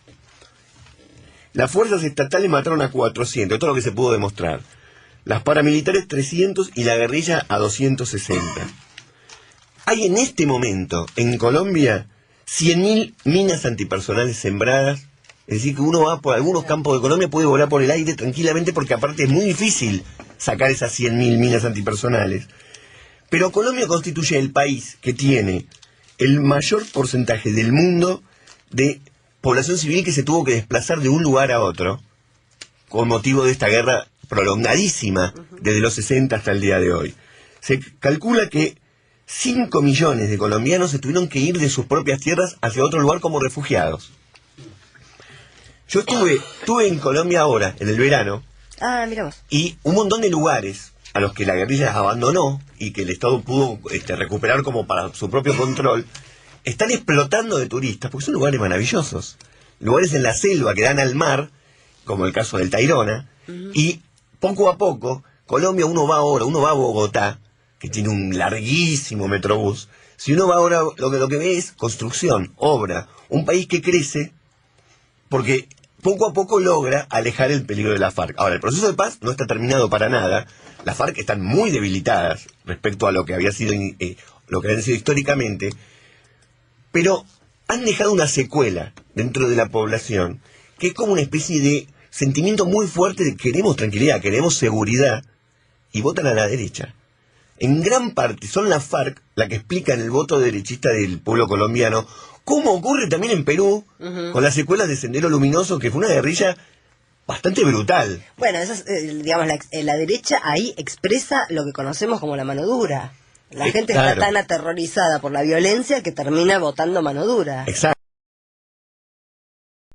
Las fuerzas estatales mataron a 400, esto es lo que se pudo demostrar. Las paramilitares 300 y la guerrilla a 260. Hay en este momento, en Colombia, 100.000 minas antipersonales sembradas. Es decir, que uno va por algunos campos de Colombia, puede volar por el aire tranquilamente, porque aparte es muy difícil sacar esas 100.000 minas antipersonales. Pero Colombia constituye el país que tiene el mayor porcentaje del mundo de población civil que se tuvo que desplazar de un lugar a otro con motivo de esta guerra prolongadísima desde los 60 hasta el día de hoy. Se calcula que 5 millones de colombianos se tuvieron que ir de sus propias tierras hacia otro lugar como refugiados. Yo estuve en Colombia ahora, en el verano, y un montón de lugares a los que la guerrilla abandonó y que el Estado pudo recuperar como para su propio control, están explotando de turistas, porque son lugares maravillosos. Lugares en la selva que dan al mar, como el caso del Tayrona, y poco a poco, Colombia uno va a Bogotá, que tiene un larguísimo metrobús. Si uno va ahora, lo que ve es construcción, obra, un país que crece, porque poco a poco logra alejar el peligro de la FARC. Ahora, el proceso de paz no está terminado para nada. Las FARC están muy debilitadas respecto a lo que habían sido históricamente, pero han dejado una secuela dentro de la población, que es como una especie de sentimiento muy fuerte de queremos tranquilidad, queremos seguridad, y votan a la derecha. En gran parte son las FARC las que explican el voto derechista del pueblo colombiano, como ocurre también en Perú, con las secuelas de Sendero Luminoso, que fue una guerrilla bastante brutal. Bueno, eso es, digamos, la derecha ahí expresa lo que conocemos como la mano dura. La gente está tan aterrorizada por la violencia que termina votando mano dura. Exacto.